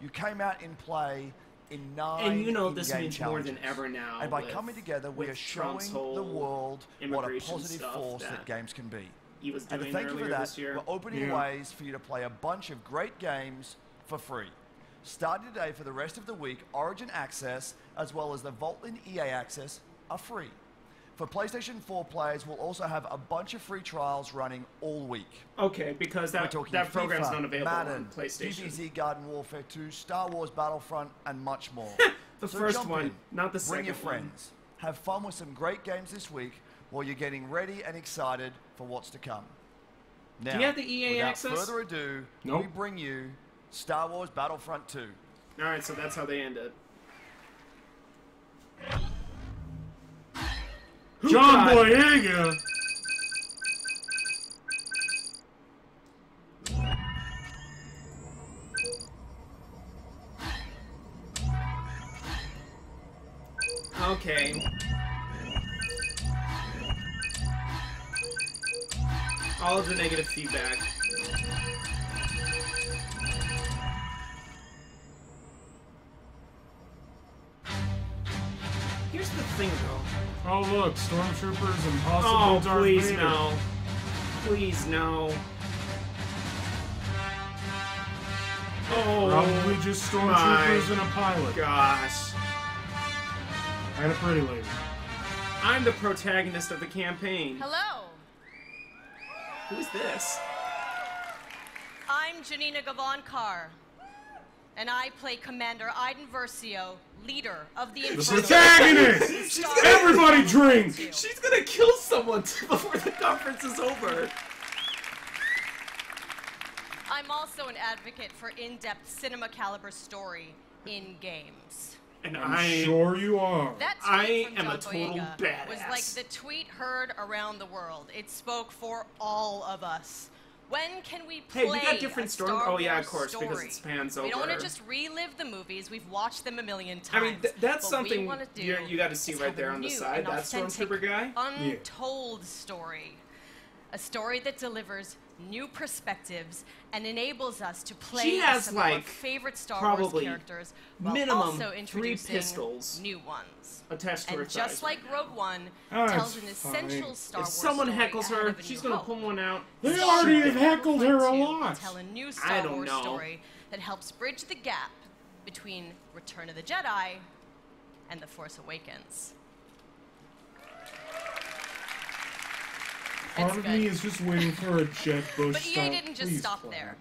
You came out in play in 9 And you know this in-game means more than challenges. ever now. And by with- coming together, we with are showing Trump's the whole world what a immigration positive stuff force that that games can be. he was And to doing thank you for earlier that, this year. we're opening Yeah. ways for you to play a bunch of great games for free. Starting today for the rest of the week, Origin Access, as well as the Vault and EA Access, are free. For PlayStation 4 players, we'll also have a bunch of free trials running all week. Okay, because We're that, talking that program's FIFA, not available Madden, on PlayStation. DBZ Garden Warfare 2, Star Wars Battlefront, and much more. The So first jump one, in, not the Bring your second one. friends. Have fun with some great games this week while you're getting ready and excited for what's to come. Now, you have the EA without access? further ado, Nope. we bring you Star Wars Battlefront 2. Alright, so that's how they end it. John God. Boyega. Okay. All of the negative feedback. Here's the thing, though. Oh look, stormtroopers and possibly Oh, Darth please Vader. no. Please no. Oh, Probably just stormtroopers my and a pilot. gosh. And a pretty lady. I'm the protagonist of the campaign. Hello, Who's this? I'm Janina Gavankar, and I play Commander Iden Versio, leader of the The Inferno. protagonist! Everybody drink! She's gonna kill someone before the conference is over. I'm also an advocate for in-depth cinema caliber story in games. And I'm sure you are. That I tweet from am John a total Boyega badass. was like the tweet heard around the world. It spoke for all of us. When can we play Hey, we got different a stories. Star Oh yeah, Wars of course, because story? it spans over. We don't want to just relive the movies. We've watched them a million I times. mean, that's What something we want to do you got to see is right have there a on the new side. and That authentic, Stormtrooper guy. untold story. A story that delivers new perspectives and enables us to play She as has, some of our like, favorite Star probably Wars characters while minimum also 3 introducing pistols new ones. attached to her And just thighs like right now. Rogue One Oh, tells it's an essential fine. Star If Wars someone story heckles ahead her, of A she's New gonna Hope. pull one out. They already have heckled her a Battlefront 2 lot. Tell a new I Star don't Wars know. story that helps bridge the gap between Return of the Jedi and The Force Awakens. Part of me is just waiting for a Jeb Bush But EA style. didn't just Please stop play. there.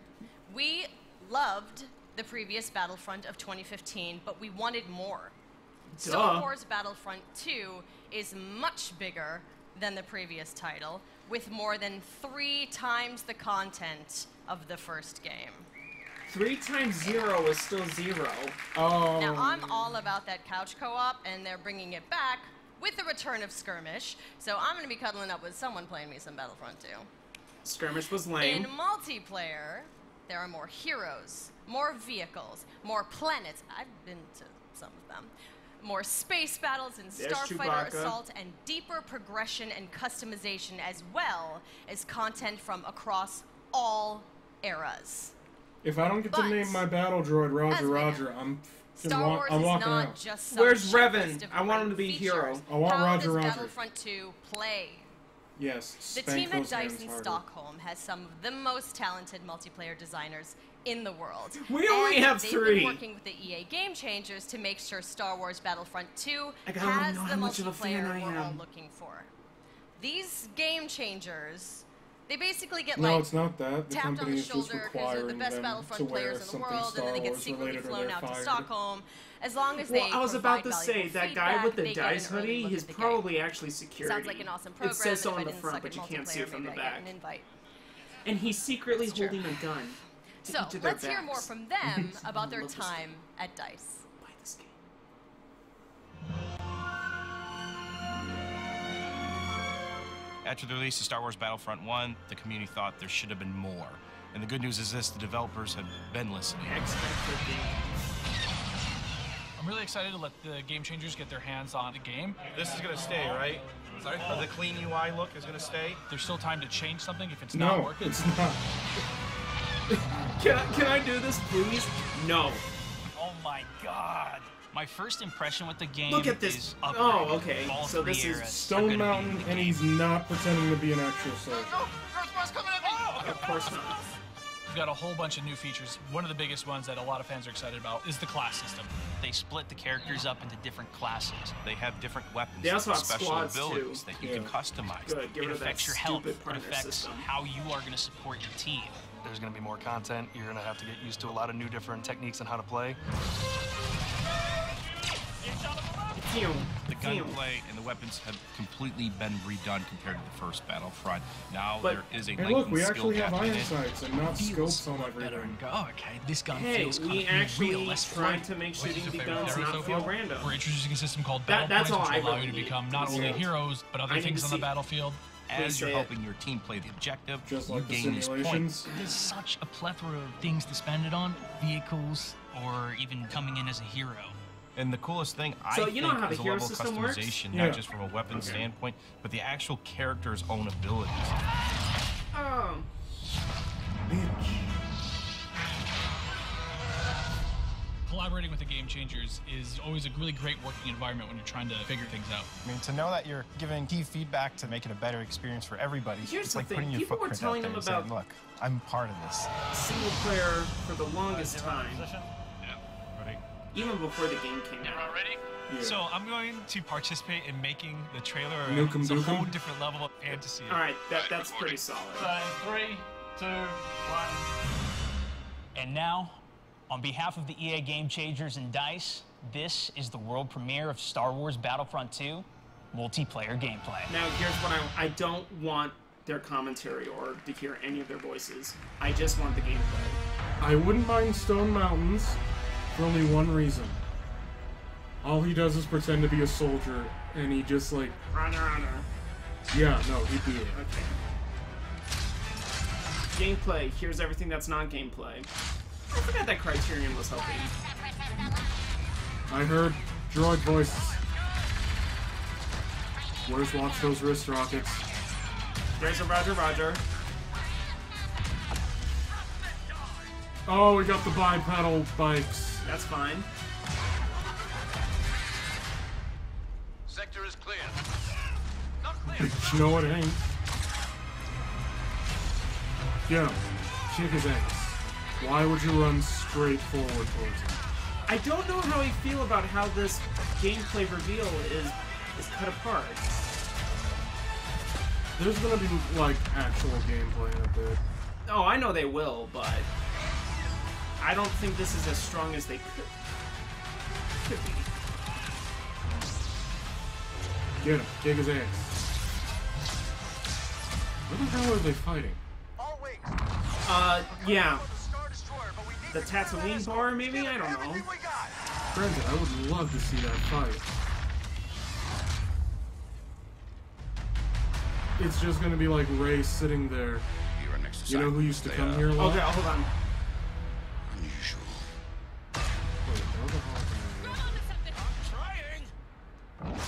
We loved the previous Battlefront of 2015, but we wanted more. Star Wars Battlefront 2 is much bigger than the previous title, with more than 3 times the content of the first game. 3 times 0 is still 0. Oh. Now, I'm all about that couch co-op, and they're bringing it back with the return of Skirmish, so I'm going to be cuddling up with someone playing me some Battlefront 2. Skirmish was lame. In multiplayer, there are more heroes, more vehicles, more planets. I've been to some of them. More space battles and There's starfighter Chewbacca. assault, and deeper progression and customization, as well as content from across all eras. If I don't get to But, name my battle droid as we Roger, I'm Star Wars I'm is walking not out. just some Where's checklist Revan? of I want him great to be a features. hero. I want How Roger does Roger. Battlefront 2 play? Yes, The spank team at those hands DICE in harder. Stockholm has some of the most talented multiplayer designers in the world. We only And have they've 3. been working with the EA Game Changers to make sure Star Wars Battlefront 2 I gotta let 'em has know the how much of a fan multiplayer I we're all am. looking for. These Game Changers, they basically get No, like it's not that. The tapped on company the is just shoulder because they're the requiring best them Battlefront to wear players in the something world, and Star then they get Wars secretly related or flown they're out to fired. Stockholm. As long as Well, they I was about to provide say, valuable that guy feedback, with the they get an DICE early hoodie, look he's at the game. probably actually security. Sounds like an awesome program. It says so and on if the I didn't front, suck but you at can't see it multiplayer, from the maybe I get back. an invite. And he's secretly It's true. holding a gun. to So each of their let's hear more backs. from them about their Love this time at DICE. Buy this game. After the release of Star Wars Battlefront 1, the community thought there should have been more. And the good news is this, the developers have been listening. I'm really excited to let the Game Changers get their hands on the game. This is going to stay, right? Sorry? The clean UI look is going to stay? There's still time to change something if it's not No, working. it's not. Can I do this, please? No. Oh my god. My first impression with the game Look at this. is Oh, upgraded. okay. All So 3 this is eras are Stone gonna be Mountain, in the and game. he's not pretending to be an actual soldier. Of course not. We've got a whole bunch of new features. One of the biggest ones that a lot of fans are excited about is the class system. They split the characters up into different classes. They have different weapons, They also and have special squads, abilities too. that you can customize. Good. Get It rid of that affects your health. stupid It part of their affects system. how you are going to support your team. There's going to be more content. You're going to have to get used to a lot of new different techniques on how to play. The gunplay and the weapons have completely been redone compared to the first Battlefront. Now But- there is a Hey, lengthened look, we skill actually have gap in iron it. sights and not scopes on everything. Oh, okay. This gun Hey, feels we kind of actually real. Less tried fun. to make What's shooting your the favorite guns area not so feel far? random. We're introducing a system called That's Battle all Points, I which will allow really you to need. become not Please only say it. heroes, but I other need things to on the see- battlefield. As you're say it. helping your team play the objective, Just you like the gain these simulations. points. There's such a plethora of things to spend it on. Vehicles, or even coming in as a hero. And the coolest thing, So I you think, know how the is a hero level of system works? customization, Yeah. not just from a weapon standpoint, but the actual character's own abilities. Oh. Collaborating with the Game Changers is always a really great working environment when you're trying to figure things out. I mean, to know that you're giving key feedback to make it a better experience for everybody, Here's it's the like thing, putting your people were footprint telling out there them and saying, about- look, I'm part of this. Single player for the longest time. Ready? Even before the game came out. Ready? Yeah. So I'm going to participate in making the trailer. Nukem It's a whole Nukem? different level of fantasy. Alright, that's pretty solid. 3, 2, 1. And now, on behalf of the EA Game Changers and DICE, this is the world premiere of Star Wars Battlefront 2 multiplayer gameplay. Now here's what I don't want their commentary or to hear any of their voices. I just want the gameplay. I wouldn't mind Stone Mountains for only one reason. All he does is pretend to be a soldier, and he just like... Runner. Yeah, no, he'd do it. Okay. Gameplay. Here's everything that's not gameplay. I forgot that Criterion was helping. I heard droid voices. Where's Watch Those Wrist Rockets? There's a Roger. Oh, we got the bipedal bikes. That's fine. Sector is clear. No, it ain't. Yo, kick his ass. Why would you run straight forward towards him? I don't know how I feel about how this gameplay reveal is cut apart. There's gonna be, like, actual gameplay in a bit. Oh, I know they will, but I don't think this is as strong as they could be. Get him. Kick his ass. Where the hell are they fighting? Yeah. The Tatooine bar, maybe? I don't know. Granted, I would love to see that fight. It's just gonna be like Rey sitting there. You know who used to come here a lot? Okay, hold on. Unusual. Wait, how the hell can I-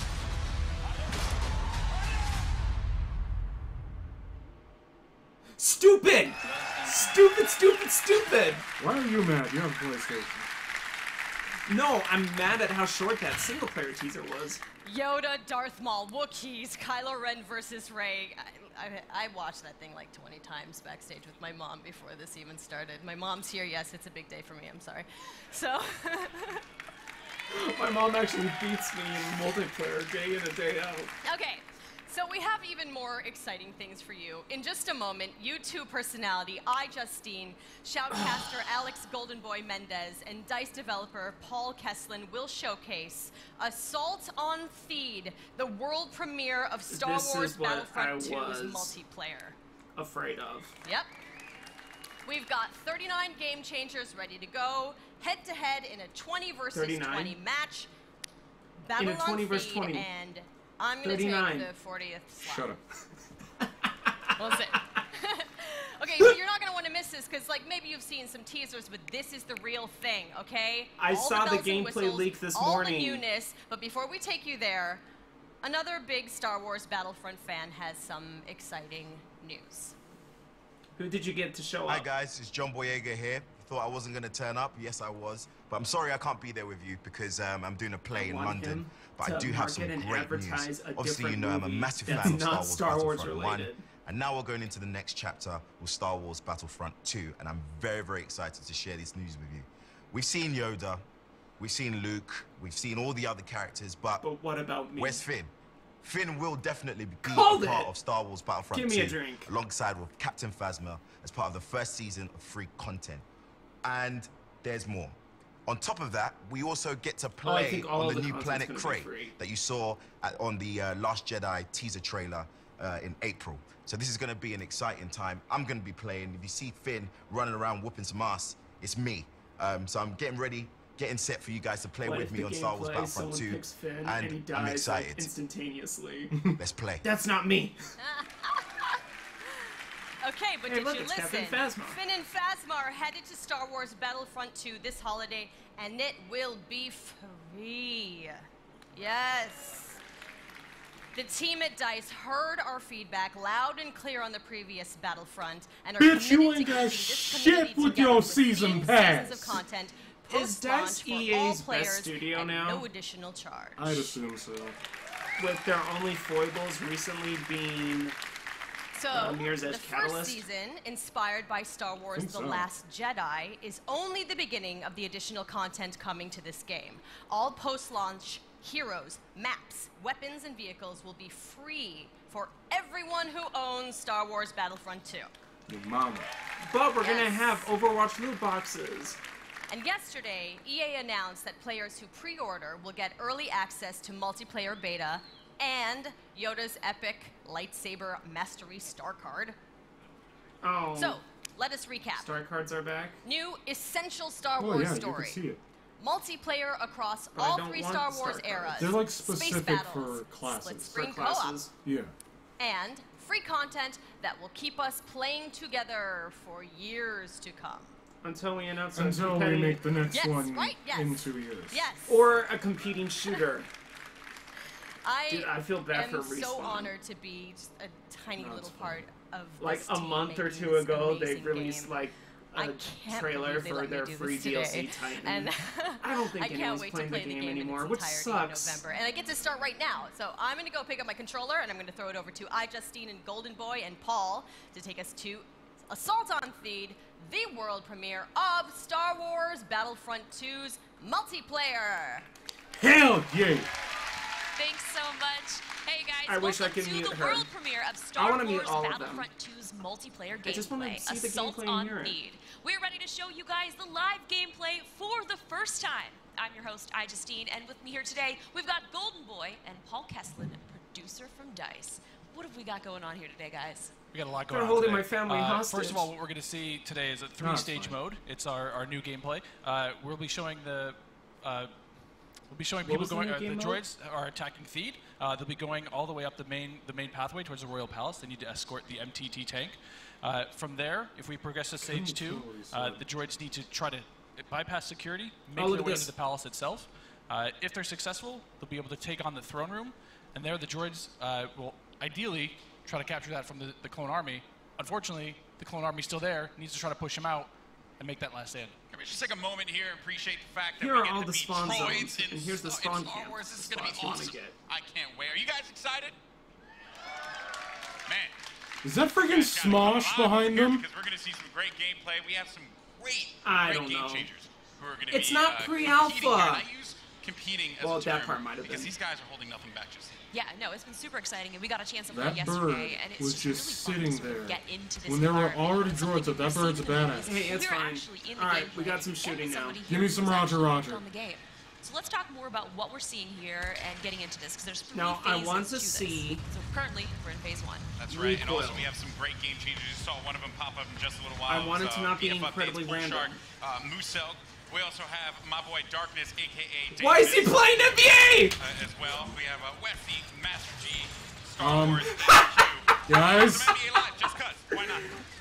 Stupid! Stupid! Why are you mad? You have a PlayStation. No, I'm mad at how short that single-player teaser was. Yoda, Darth Maul, Wookiees, Kylo Ren versus Rey. I watched that thing like 20 times backstage with my mom before this even started. My mom's here. Yes, it's a big day for me. I'm sorry. So. My mom actually beats me in multiplayer day in and day out. Okay. So we have even more exciting things for you. In just a moment, YouTube personality iJustine, shoutcaster Alex Goldenboy Mendez, and DICE developer Paul Kesslin will showcase Assault on Theed, the world premiere of Star Wars Battlefront 2's multiplayer. Afraid of. Yep. We've got 39 game changers ready to go, head-to-head in a 20 versus 20 match. Battle in a 20 on versus Theed 20. And I'm going to take the 40th slot. Shut up. We'll see. Okay, so you're not going to want to miss this because, like, maybe you've seen some teasers, but this is the real thing, okay? I saw the gameplay leak this morning. All the newness, but before we take you there, another big Star Wars Battlefront fan has some exciting news. Who did you get to show up? Hi guys, it's John Boyega here. Thought I wasn't going to turn up. Yes, I was. But I'm sorry I can't be there with you because I'm doing a play in London. But I do have some great news. Obviously, you know I'm a massive fan of Star Wars Battlefront 1. And now we're going into the next chapter with Star Wars Battlefront 2. And I'm very, very excited to share this news with you. We've seen Yoda. We've seen Luke. We've seen all the other characters. But what about me? Where's Finn? Finn will definitely be a part of Star Wars Battlefront 2. Give me a drink. Alongside with Captain Phasma as part of the first season of free content. And there's more. On top of that, we also get to play on the new planet Krayt that you saw on the Last Jedi teaser trailer in April. So this is going to be an exciting time. I'm going to be playing. If you see Finn running around whooping some ass, it's me. So I'm getting ready, getting set for you guys to play with me on Star Wars Battlefront 2. And he dies, I'm excited. Like, instantaneously. Let's play. That's not me. Okay, but hey, did look, you listen? Finn and Phasma are headed to Star Wars Battlefront 2 this holiday, and it will be free. Yes. The team at DICE heard our feedback loud and clear on the previous Battlefront, and are Bitch, you ain't committed to got keeping this shit community with together your with season 15 pass. seasons of content Is DICE post-launch for all EA's players best studio and now? no additional charge. I'd assume so. With their only foibles recently being So, Mirror's Edge the Catalyst? first season, inspired by Star Wars The Last Jedi, is only the beginning of the additional content coming to this game. All post-launch heroes, maps, weapons, and vehicles will be free for everyone who owns Star Wars Battlefront 2. Your mama. But we're gonna have Overwatch loot boxes. And yesterday, EA announced that players who pre-order will get early access to multiplayer beta and Yoda's epic lightsaber mastery star card. Oh. So, let us recap. Star cards are back. New essential Star Wars story. You can see it. multiplayer across all 3 Star Wars eras. They're like space specific battles, for classes. split-screen co-op, Yeah. and free content that will keep us playing together for years to come. Until we announce Until we make the next one right? in 2 years. Yes. Or a competing shooter. Dude, I feel bad for am Respawn. so honored to be just a tiny little part of Like this a team month or making 2 this ago, they amazing released game. like I a can't trailer believe they for let me their do free this today. DLC Titan. And I don't think I can't anyone's wait playing to play the game in anymore, its which entirety sucks. in November. And I get to start right now. So I'm going to go pick up my controller and I'm going to throw it over to iJustine and Golden Boy and Paul to take us to Assault on Theed, the world premiere of Star Wars Battlefront 2's multiplayer. Hell yeah! Thanks so much. Hey guys, I wish I welcome could to mute the her. world premiere of I Star wanna Wars mute all of them. Battlefront 2's multiplayer I just wanna gameplay, see the Assault gameplay and on hear it. Theed. We're ready to show you guys the live gameplay for the first time. I'm your host, iJustine, and with me here today, we've got Golden Boy and Paul Kesslin, producer from DICE. What have we got going on here today, guys? We got a lot They're going on holding today. my family hostage. First of all, what we're going to see today is a 3-stage mode. It's our new gameplay. We'll be showing the people going. The droids are attacking Theed. They'll be going all the way up the main pathway towards the Royal Palace. They need to escort the MTT tank. From there, if we progress to stage 2, the droids need to try to bypass security, make their way into the palace itself. If they're successful, they'll be able to take on the throne room, and there the droids will ideally try to capture that from the clone army. Unfortunately, the clone army's still there, needs to try to push them out and make that last stand. Can we just take a moment here and appreciate the fact that Here we are get all to the be spawn droids zones, in and here's the in spawn Star camp. Wars. This is going to be Spots we awesome. wanna get. I can't wait. Are you guys excited? Man. Is that freaking Smosh behind them? Because we're going to see some great gameplay. We have some great game changers who are going to be It's not competing here. pre-alpha. And I use competing as a term that part might have because been. these guys are holding nothing back just yet. Yeah, no, it's been super exciting, and we got a chance to play That bird yesterday, and it's was just just really fun sitting to sort of there. get into this When there were environment. already droids up, that bird's a badass. Hey, it's We're fine. actually in the Alright, we gameplay got some and shooting now. somebody Give here me who's some actually Roger, worked Roger. on the game. So let's talk more about what we're seeing here and getting into this, because there's 3 Now, I phases want to this. see- So currently, we're in phase 1. That's right, and also we have some great game changers. You saw one of them pop up in just a little while. I want it to not be PF incredibly updates, Bull random. Shark, Mooselk. We also have my boy Darkness, a.k.a. Davis, Why is he playing NBA? As well. We have Westy, Master G, Guys. Some NBA Live, just 'cause. Why not?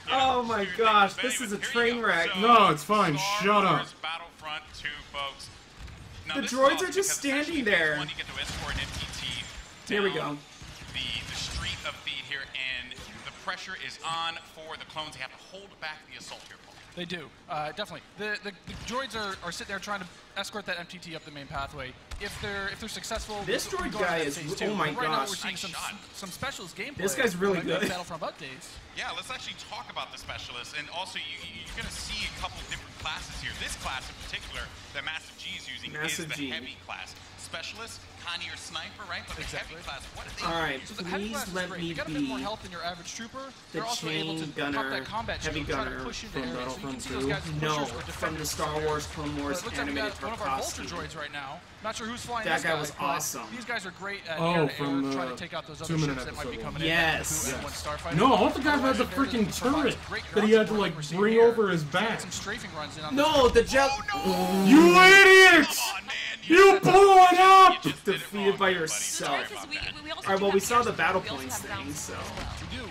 Oh my gosh, this is a train wreck. No, it's fine. Shut up. Battlefront 2, folks. Now, The this is droids awesome are just because essentially standing phase there. 1, you get to escort an MTT Here we down go. The street of Theed here, and the pressure is on for the clones. They have to hold back the assault here, Paul. They do, definitely. The droids are sitting there trying to escort that MTT up the main pathway. If they're successful, This we droid go into guy that is- phase oh 2. my Right now, gosh. we're seeing Nice some specialist gameplay. This guy's really like the good. Battlefront updates. Yeah, let's actually talk about the specialists, and also you're going to see a couple different classes here. This class in particular that Massive G is using Massive is the G. heavy class. Specialist, kind of your sniper, right? But the heavy class, what do they Alright, use? So the heavy please class is let great. me You got a bit more be health than your average trooper. the They're also able to chain pop gunner, that combat heavy shield, try to gunner push into from areas. So you Battlefront can see those 2? guys No, pushers or from defenders the Star there. Wars Clone But Wars it looks like we animated got one of our Vulture costume. droids right now. Not sure who's flying That this guy was but awesome. These guys are great at Oh, air to from air, the trying to take out those other 2-minute ships that might be episode coming Yes. in. Yes. Starfighter. No, I want the guy who had the Otherwise, freaking there's provides turret great that he had to ground like support we're seeing bring here. over his Get back. some strafing runs in on No, the jet. You idiots! You blew it up! Defeated by yourself. Alright, well, we saw the battle points thing, so.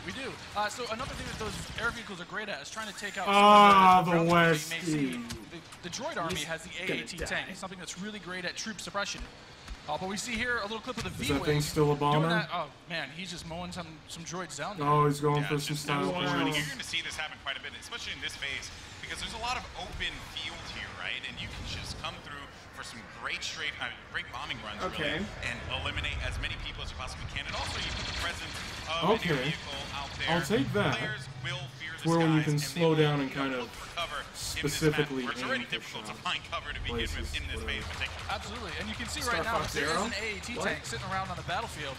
We do. So another thing that those air vehicles are great at is trying to take out Ah, some of the ground troops that you may Westie. see. The droid army has the gonna AAT die. tank, something that's really great at troop suppression. But we see here a little clip of the Is that thing V-Wing still a doing bomber? that. Oh man, he's just mowing some droids down there. Oh, he's going Yeah, for it's some just style absolutely points. You're going to see this happen quite a bit, especially in this phase, because there's a lot of open field here, right? And you can just come through for some great great bombing runs, Okay. really, and eliminate as many people as you possibly can. And also, you put the presence of an air vehicle out there. I'll take that. Players will fear It's the where when you skies, can and they slow will, down and you know, kind of look for cover in this specifically map, where it's aim already for difficult to shots. find cover to begin with in this phase in particular. Absolutely, and you can see Star right now Fox that there is Zero? an AAT What? tank sitting around on the battlefield.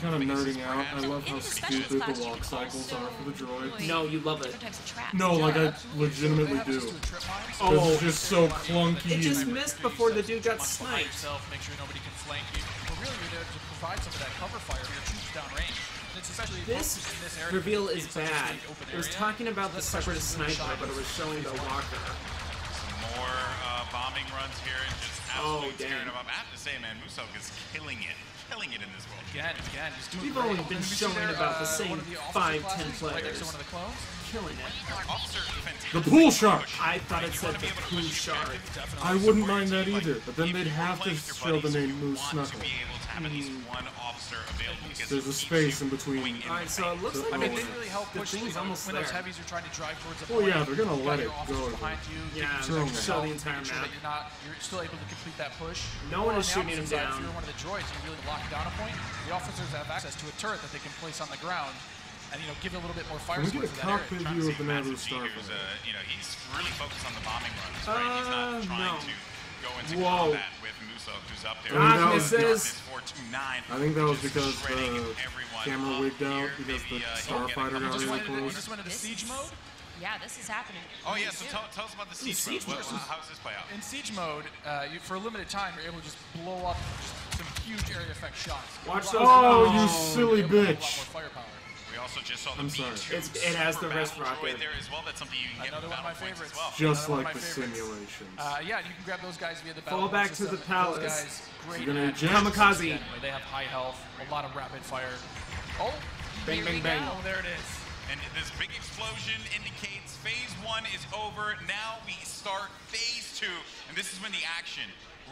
kind of nerding out. I love how stupid the walk cycles are for the droids. No, you love it. No, like I legitimately do. Because it's just so clunky. It just missed before the dude got sniped. Make sure nobody can flank you. But really, you're there to provide some of that cover fire for your troops downrange. It's especially This in this area. reveal is It's such a bad. big open It was area. talking about the Less pressure separatist from the sniper, shot but it was showing the walker. Some more bombing runs here and just absolutely tearing them up. I have to say, man, Musok is killing it in this world. Again, just doing We've great. only been showing about the same one of the officer 5-10 classes, right next players. to one of the clones. Killing it. Officer, fantastic. The pool shark! I thought it said the pool shark. I wouldn't mind that either, but then they'd have to show the name Moose Snuckle. Have at least one officer available because There's a space in between. Alright, so it looks like I mean, they really help the push thing's almost when there. those heavies are trying to drive towards a Well, point. yeah, they're gonna You've let got it your officers go. behind you. Yeah, Show show the Making entire sure map. that you're still able to complete that push. No one is On the shooting him opposite side, down. If you're one of the droids and you really lock down a point, the officers have access to a turret that they can place on the ground and give it a little bit more fire Can we support get a to that area. cockpit view of the Naboo Starfighter? He's really focused on the bombing runs, right? He's not trying to go into Whoa. combat with Musok, who's up there. Darknesses. I think that was because the camera wigged out because the Starfighter got really We close. just went into siege mode. Yeah, this is happening. Oh yeah, so tell us about the siege mode. How does this play out? In siege mode, for a limited time, you're able to just blow up some huge area effect shots. Watch those. Oh, you Oh. silly A lot more bitch! firepower. We also just saw the I'm sorry. B2 It has the super rest battle droid rocket. there as well. That's something you can get Another with one of my battle points favorites. as well. Just Another one like of the my favorites. simulations. Yeah, you can grab those guys via the Fall battle back point to the system. palace. Those guys, great You're gonna at eject? Kamikaze. They have high health, a lot of rapid fire. Oh, Bang, bang, bang. Oh, there it is. And this big explosion indicates phase 1 is over. Now we start phase 2, and this is when the action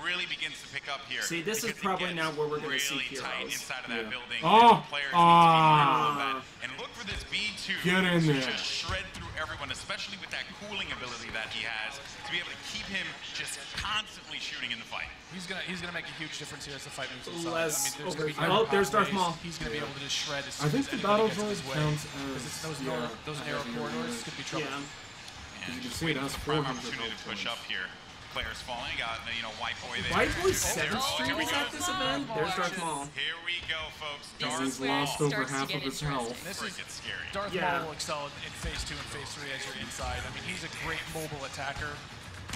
really begins to pick up here. See, this is because it probably gets now where we're going to see really tight heroes. inside of that building. Oh, and players need to be mindful of that. ah. And look for this B2 Get in to there. just shred through everyone, especially with that cooling ability that he has, to be able to keep him just constantly shooting in the fight. He's gonna make a huge difference here as the fight moves inside. Less there's gonna be over- narrow oh, there's Darth pathways. Maul. He's gonna be able to just shred as soon I think as the anybody battle gets in his droid way. counts Because it's as those narrow corridors could be trouble. Yeah. And You can just see waiting that's for prime 400 opportunity to push up here. Players falling. Got White Boy there. White Boy Oh, 7th here Street we is go. at this event? There's Darth Maul. Here we go, folks. This Darth is He's lost over starts to half get of his interesting. health. This is Freaking scary. Darth Yeah. Maul will excel in phase 2 and phase 3 as you're inside. I mean, he's a great mobile attacker.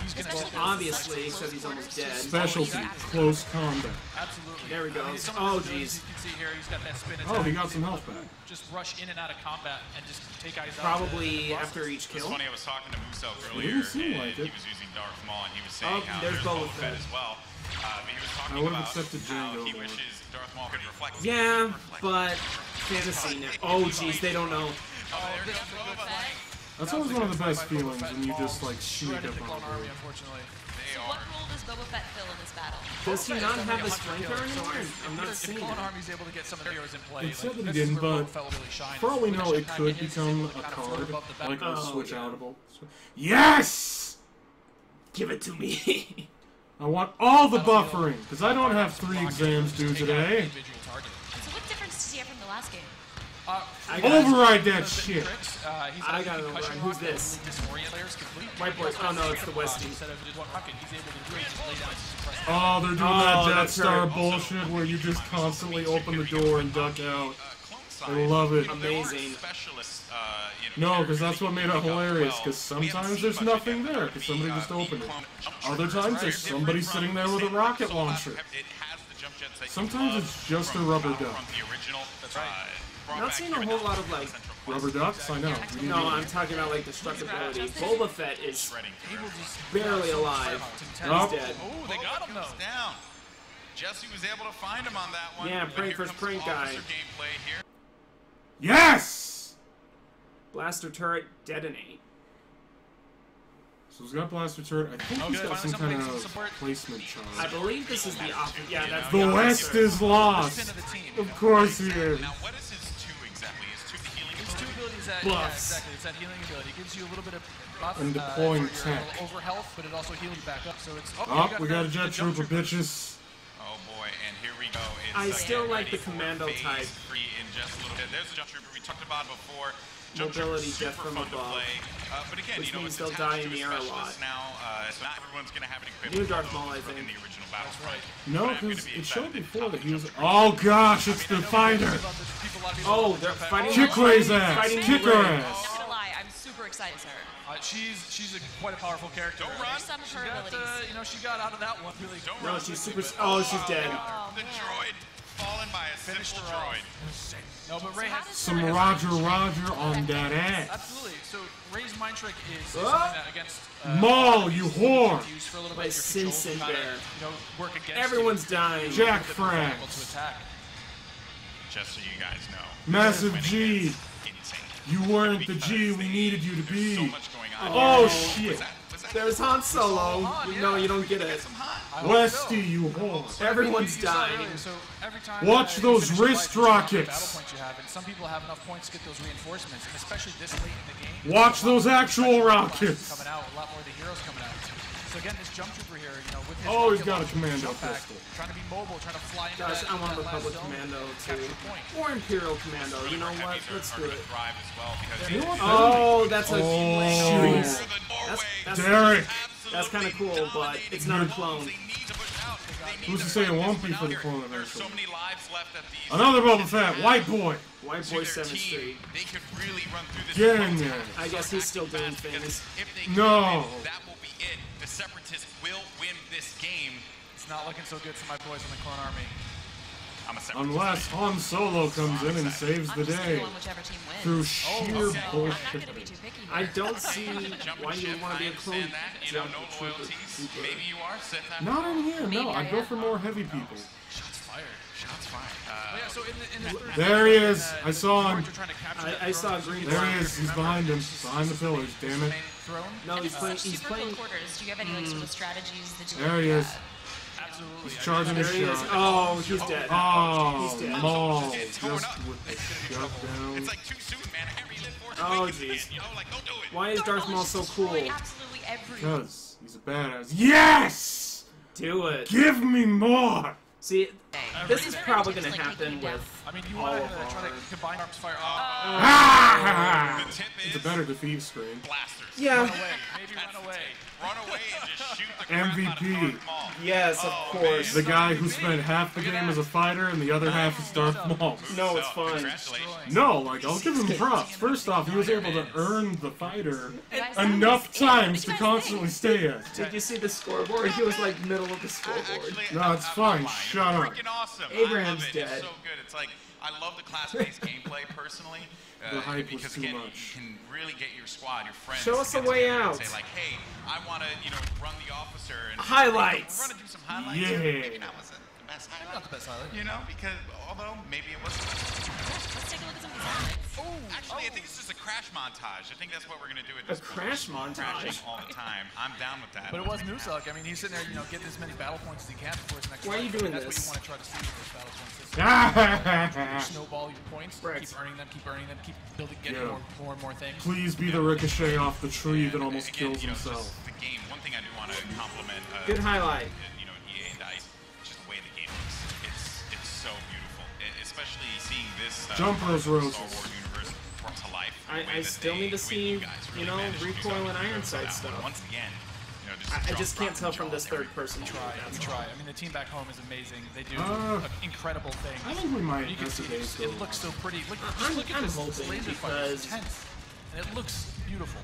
He's gonna Especially Well, those obviously, close except he's almost dead. Specialty, close combat. Absolutely. There we go. I mean, some Oh, of the abilities jeez. You can see here, he's got that spin attack. Oh, he got He's some able health to back. Just rush in and out of combat and just take guys out. Probably after each It's kill. funny, I was talking to Musok It earlier, didn't seem and like he it. was using Darth Maul, and he was saying how there's there's Boba Boba Fett Fett. as well. But he was I talking would've about accepted how Django he more. wishes Darth Maul could reflect. Yeah, but fantasy now. Oh, jeez, they don't know. There goes Boba. That's always one of the best feelings when you just like sneak shredded up the on Clone Army, them. unfortunately. They What are. role does Boba Fett fill in this battle? Does he not have a Hunter strength killer. anymore? So I'm not if seeing Clone it. Army's able to get some of their heroes in play. It said that he this is didn't, where but Boba Fett will really shine. for all we When know, the it shot could hits, he's become able to a kind of float card, above the like a background. switch yeah. outable. Yes! Give it to me. I want all the buffering, because I don't have 3 exams due today. So what difference does he have from the last game? I got Override that shit. I got it override. Who's this? White Boy. Oh no, it's the Westie. Oh, they're doing Oh, that Death that's Star right. bullshit where you just constantly open the door and duck out. I love it. Amazing. No, because that's what made it hilarious, because sometimes there's nothing there, because somebody just opened it. Other times there's somebody sitting there with a rocket launcher. Sometimes it's just a rubber duck. Not seeing a whole lot of like. Rubber ducks? I know. We need No, more. I'm talking about like destructibility. Boba Fett is barely alive. Oh. He's dead. Oh, they got him though. Down. Jesse was able to find him on that one. Yeah, But prank here first comes prank guy. officer gameplay here. Yes! Blaster turret detonate. So he's got blaster turret. I think he's got some kind of placement I charge. believe this is the opposite. Yeah, that's The West opposite. is lost. Of course he is. Now, what is his 2 exactly? His 2 the healing It's 2 abilities that, Buffs. yeah, exactly. It's that healing ability. It gives you a little bit of buff And deploying for your tech. over health, but it also heals you back up. So it's Oh, we got a the jet jump trooper, bitches. Oh boy, and here we go. It's I still like ready the for commando phase type. 3 in just a little bit. There's the jump trooper we talked about before. Jump Mobility trooper, jet super from fun to above. play. But again, Which you know, means it's they'll attached die to in a the air a specialist lot. now, so not everyone's going to have an equipment. New Darth Maul, I in think. the original Battlefront. No, But I'm gonna because be it excited showed to before that pop he was. the jump Oh gosh, it's the fighter! Oh, they're fighting. Kick Ray's ass! Fighting Kick her Ray. ass! Not gonna lie, I'm super excited for her. She's quite a powerful character. Don't run. Some of She her got, abilities. she got out of that one really. No, she's super. Oh, she's dead. The droid fallen by a finished her off. No, but Ray has some Roger on that ass. Absolutely. So Ray's mind trick is something that against Maul, you whore. use for a little My bit. Your control Sin can kinda, Bear. you know, work against Everyone's you. dying. Jack Able to Frags. attack. Just so you guys know. Massive G. Insane. You weren't the G we needed you to be. So much going on. Oh shit. There's Han Solo. No, you don't get it. Westy, you whore. Everyone's dying. So every time Watch you those finish a wrist fight, there's a number of rockets. battle points you have, and some people have enough points to get those reinforcements, and especially this late in the game. Watch those actual classes rockets. coming out, a lot more of the heroes coming out. So again, this jump trooper here, you know, with his Oh, he's rocket got a launcher, commando jump back, pistol. trying to be mobile, trying to fly into Gosh, that, I want that last Republic zone, Commando capture too. the point. Or Imperial Commando. You know what? Let's do it. Thrive as well because Oh, that's a Shoot. Derek. That's kind of cool, but it's not a clone. Who's to say it won't be for the clone there's so eventually? many lives left at these. Another Boba Fett, white boy. White to Boy their 7th team, Street. They could really run through this. Get in there. I guess he's still doing things. If they No. win, that will be it. The Separatists will win this game. It's not looking so good for my boys in the clone army. I'm a Separatist. Unless Han Solo comes in and saves the day through sheer bullshit. I don't see why you would want to be a clone. You know, no loyalties. Maybe you are Sith after Not all. in here, no. I'd go for more heavy people. Shots fired. Shots fired. Yeah, so in the third There he is. I saw him. I saw a green There line. he is. He's behind him. Behind the pillars, damn it. No, he's playing. He's Super playing. close quarters. Do you have any like sort of strategies that you There he is. Absolutely. He's charging his There he is. shot. Oh, he's dead. Oh, He's dead. Maul. Just with the shut down. It's like too soon, man. Every live for Oh, jeez. you know, like don't do it. Why is Darth Maul so cool? absolutely everyone. Because he's a badass. Yes! Do it. Give me more! See, this is probably going to happen with I mean, you all want of to try our... to combine arms fire. Ah! The tip It's a is better defeat screen. blasters. Yeah. Run away. Maybe run away. Run away and just shoot the crap out of MVP. Darth Maul. Yes, of course. The guy who spent half the game as a fighter and the other half as Darth Maul. No, it's fine. Congratulations. No, like, I'll give him props. First off, he was able to earn the fighter enough times to constantly stay at. Did you see the scoreboard? He was like middle of the scoreboard. No, it's fine. Shut up. Freaking awesome. Abraham's I love it. dead. It's so good. It's like I love the class-based gameplay personally. The hype was because too again, much. you can really get your squad, your friends. Show us to a get way together and out. Say like, hey, I want to, run the officer and Highlights. We're gonna do some highlights. Yeah. Maybe that wasn't the best highlight. Not the best highlight. You know, because although maybe it was. Let's take a look at some of these highlights. Actually, I think it's just a crash montage. I think that's what we're gonna do. A crash montage? Crashing all the time. I'm down with that. But it was Nuzak. I mean, he's sitting there, getting as many battle points as he can before his next Why are fight. you doing That's this? what you want to try to see with those battle points. You snowball your points, Right. keep earning them, keep building, getting Yeah. more and more things. Please be the ricochet off the tree that almost Again, kills himself. Just the game. One thing I do want to compliment. Good highlight. EA and DICE, just the way the game looks. It's so beautiful, especially seeing this. Jump those roses. Star Wars universe brought to life. I still need to see, recoil and Ironside stuff. Once again, I just can't tell from this third person. We try. I mean, the team back home is amazing. They do incredible things. I think we might You can see have to it looks so pretty. Look I'm at this hoping laser fire. It's because- intense. And it looks beautiful.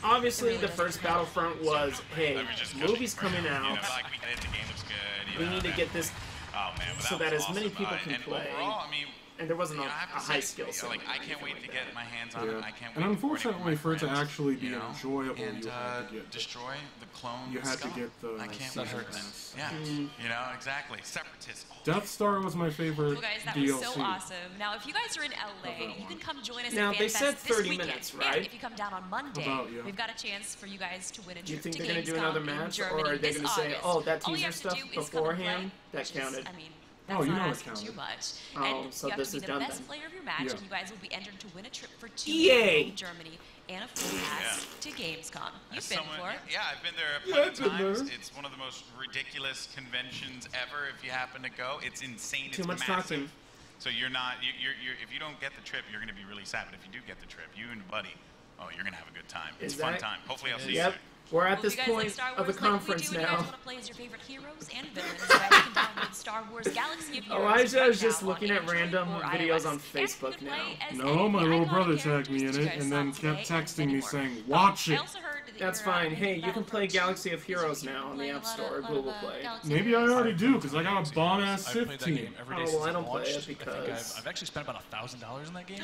Obviously, the first Battlefront was, hey, movie's coming out. Like we get it, the game looks good. We need to get this Oh man, but so that that was as many awesome. people can And play. overall, I mean, And there wasn't a I have to high say, skill set. Like I can't wait to get my hands on it. I can't And wait. unfortunately, for it to actually be you know, enjoyable, and you had to get destroy the clone. you had to scum. get the I can't season wait for that. pass. Yeah, you know exactly. Separatists. Oh, Death Star was my favorite Well, guys, that DLC. was so awesome. Now, if you guys are in LA, you can come join us Now, at they FanFest said this 30 weekend. minutes, And right? if you come down on Monday, About, yeah. we've got a chance for you guys to win a Do you trip think to they're going to do another Gamescom in match, Germany or are they this going to say, August. oh, that All you teaser have to stuff do is come beforehand, play, that which is, counted? I mean, Oh, that's you not know it asking counted. too much. Oh, And so you have this to be is the done best then. player of your match, Yeah. and you guys will be entered to win a trip for 2 EA. to Germany and a full pass to Gamescom. You've been for it. Yeah, I've been there Yeah, plenty I've of been times. there. It's one of the most ridiculous conventions ever. If you happen to go, it's insane. Too it's much massive. talking. So you're not. You're if you don't get the trip, you're going to be really sad. But if you do get the trip, you and your buddy, oh, you're going to have a good time. It's Is a fun that- time. Hopefully, I'll see you Yep. soon. We're at Well, this if you guys like point Star of the Wars like we conference do, and you guys now. want to play as your favorite heroes and villains, you guys can download Star Wars Galaxy of Heroes Elijah right is just now looking on at Android random or videos iOS. on And Facebook you can play now. as No, any my little iconic brother tagged characters me in that you it guys and saw then today kept texting and me more. saying, "Watch I it." also heard that That's you're, fine. Hey, making you can play Battlefront Galaxy of Heroes now on the App Store or Google Play. Maybe I already do, because I got a bomb-ass I've Civ played that team. game every day Oh, since well, I it don't play launched. it I think because... I've actually spent about $1,000 in that game.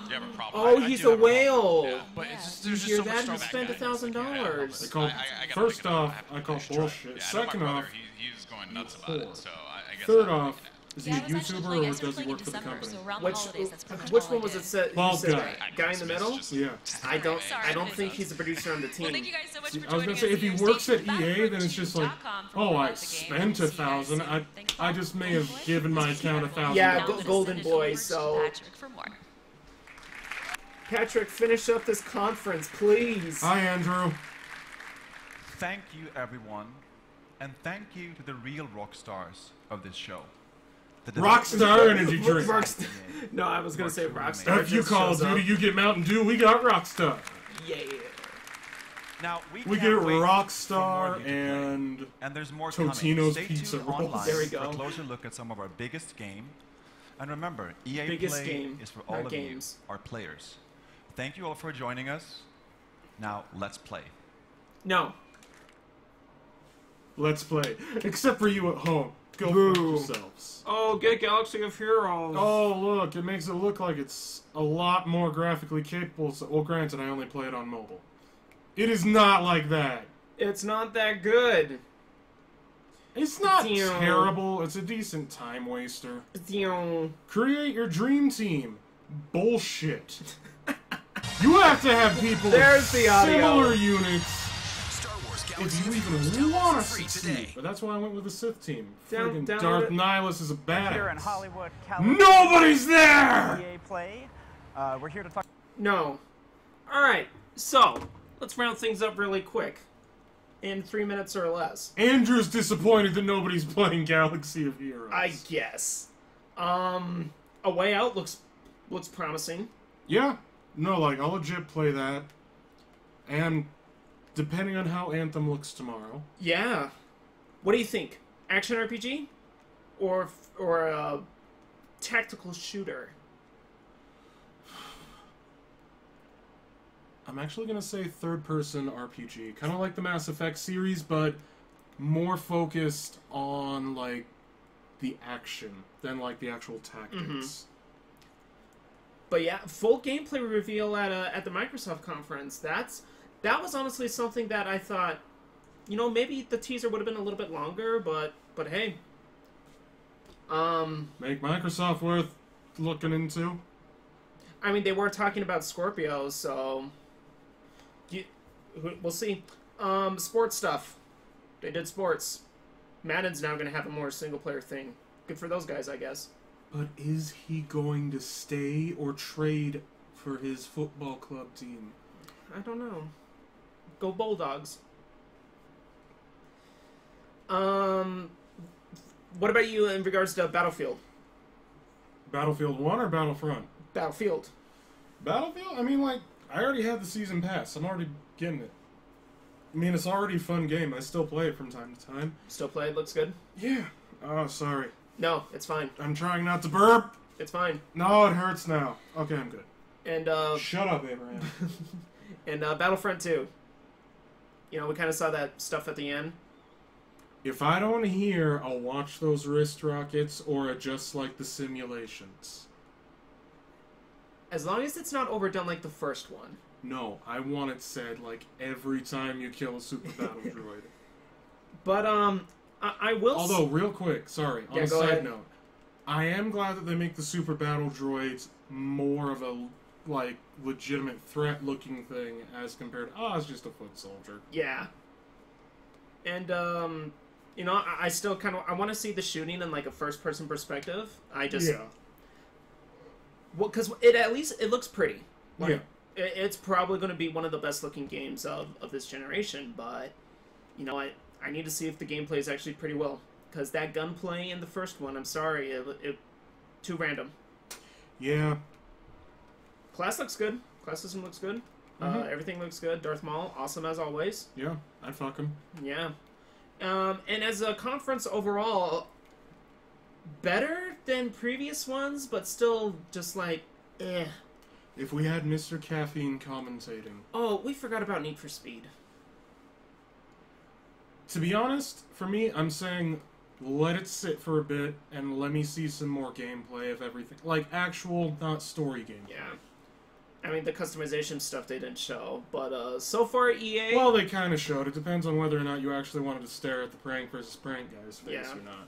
You have a problem. Oh, he's a whale! Yeah, but it's just, You there's hear just so that? much He stuff. spent $1,000. First off, I call bullshit. Yeah, Second off, he's going nuts about it, so I guess. third off, is he Yeah, a I was actually YouTuber playing- I or started does he playing in work for the December, company? so around the holidays, that's pretty much Which all one I was did. it said? Bald You said guy. Guy in the middle? Yeah. I don't Sorry, think he's a producer on the team. Well, thank you guys so much for I was joining gonna us say, if here. he Stay works at tuned to EA, then it's just like, oh, I spent $1,000. I just may have given my account $1,000. Yeah, Golden Boy, so... Patrick for more. Patrick, finish up this conference, please. Hi, Andrew. Thank you, everyone, and thank you to the real rock stars of this show. Rockstar energy drink. No, I was gonna say Rockstar. If you Call of Duty, you get Mountain Dew. We got Rockstar. Yeah. Now We can't get wait Rockstar for more and there's more Totino's coming. Stay Pizza tuned Rolls. online There we for go. a closer look at some of our biggest game. And remember, EA Biggest Play game, is for all not of games. you, our players. Thank you all for joining us. Now, let's play. No. Let's play. Except for you at home. Go Boo. fuck yourselves. Oh, get Galaxy of Heroes. Oh, look, it makes it look like it's a lot more graphically capable. So, well, granted, I only play it on mobile. It is not like that. It's not that good. It's not Damn. terrible. It's a decent time waster. Damn. Create your dream team. Bullshit. You have to have people There's with the audio. similar units Star Wars if Galaxy you of Heroes even want to free succeed. today. But that's why I went with the Sith team. Down- Friggin' down Darth it. Nihilus is a Here in badass. Hollywood, California. Nobody's there! EA Play. We're here to talk. No. Alright, so, let's round things up really quick. In 3 minutes or less. Andrew's disappointed that nobody's playing Galaxy of Heroes. I guess. A Way Out looks promising. Yeah. No, like, I'll legit play that. And depending on how Anthem looks tomorrow. Yeah. What do you think? Action RPG? Or a tactical shooter? I'm actually going to say third-person RPG. Kind of like the Mass Effect series, but more focused on, like, the action than, like, the actual tactics. But yeah, full gameplay reveal at the Microsoft conference. That was honestly something that I thought, you know, maybe the teaser would have been a little bit longer, but hey. Make Microsoft worth looking into. I mean, they were talking about Scorpio, so we'll see. Sports stuff. They did sports. Madden's now going to have a more single-player thing. Good for those guys, I guess. But is he going to stay or trade for his football club team? I don't know. Go Bulldogs. What about you in regards to Battlefield? Battlefield 1 or Battlefront? Battlefield. Battlefield? I mean, like, I already have the season pass. I'm already getting it. I mean, it's already a fun game. I still play it from time to time. Still play it? Looks good? Yeah. Oh, sorry. No, it's fine. I'm trying not to burp. It's fine. No, it hurts now. Okay, I'm good. And, Shut up, Abraham. And, Battlefront 2. You know, we kind of saw that stuff at the end. If I don't hear, I'll watch those wrist rockets or adjust, like, the simulations. As long as it's not overdone like the first one. No, I want it said, like, every time you kill a super battle droid. But, I will... Although, real quick, sorry, on Yeah, a go side ahead. note, I am glad that they make the super battle droids more of a, like, legitimate threat-looking thing as compared to, it's just a foot soldier. Yeah. And, you know, I still kind of... I want to see the shooting in, like, a first-person perspective. Yeah. Well, because at least it looks pretty. Like, Yeah. It's probably going to be one of the best-looking games of this generation, but, you know, I need to see if the gameplay is actually pretty well. Because that gunplay in the first one, I'm sorry, it too random. Yeah. Class looks good. Class system looks good. Everything looks good. Darth Maul, awesome as always. Yeah, I'd fuck him. Yeah. And as a conference overall, better than previous ones, but still just like, eh. If we had Mr. Caffeine commentating. Oh, we forgot about Need for Speed. To be honest, for me, I'm saying let it sit for a bit and let me see some more gameplay of everything. Like, actual, not story gameplay. Yeah. I mean, the customization stuff they didn't show, but so far EA... Well, they kind of showed. It depends on whether or not you actually wanted to stare at the prank versus prank guy's face or not.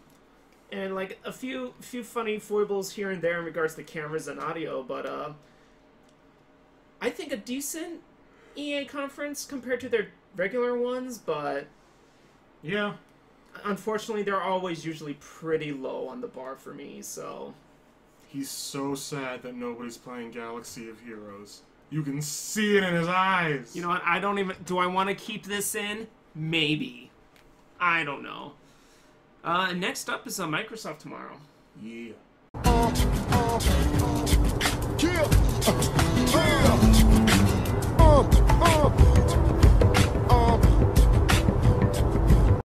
And, like, a few funny foibles here and there in regards to cameras and audio, but I think a decent EA conference compared to their regular ones, but... Yeah. Unfortunately, they're always usually pretty low on the bar for me, so... He's so sad that nobody's playing Galaxy of Heroes. You can see it in his eyes. You know what? I don't even... Do I want to keep this in? Maybe. I don't know. Next up is Microsoft tomorrow. Yeah. Yeah.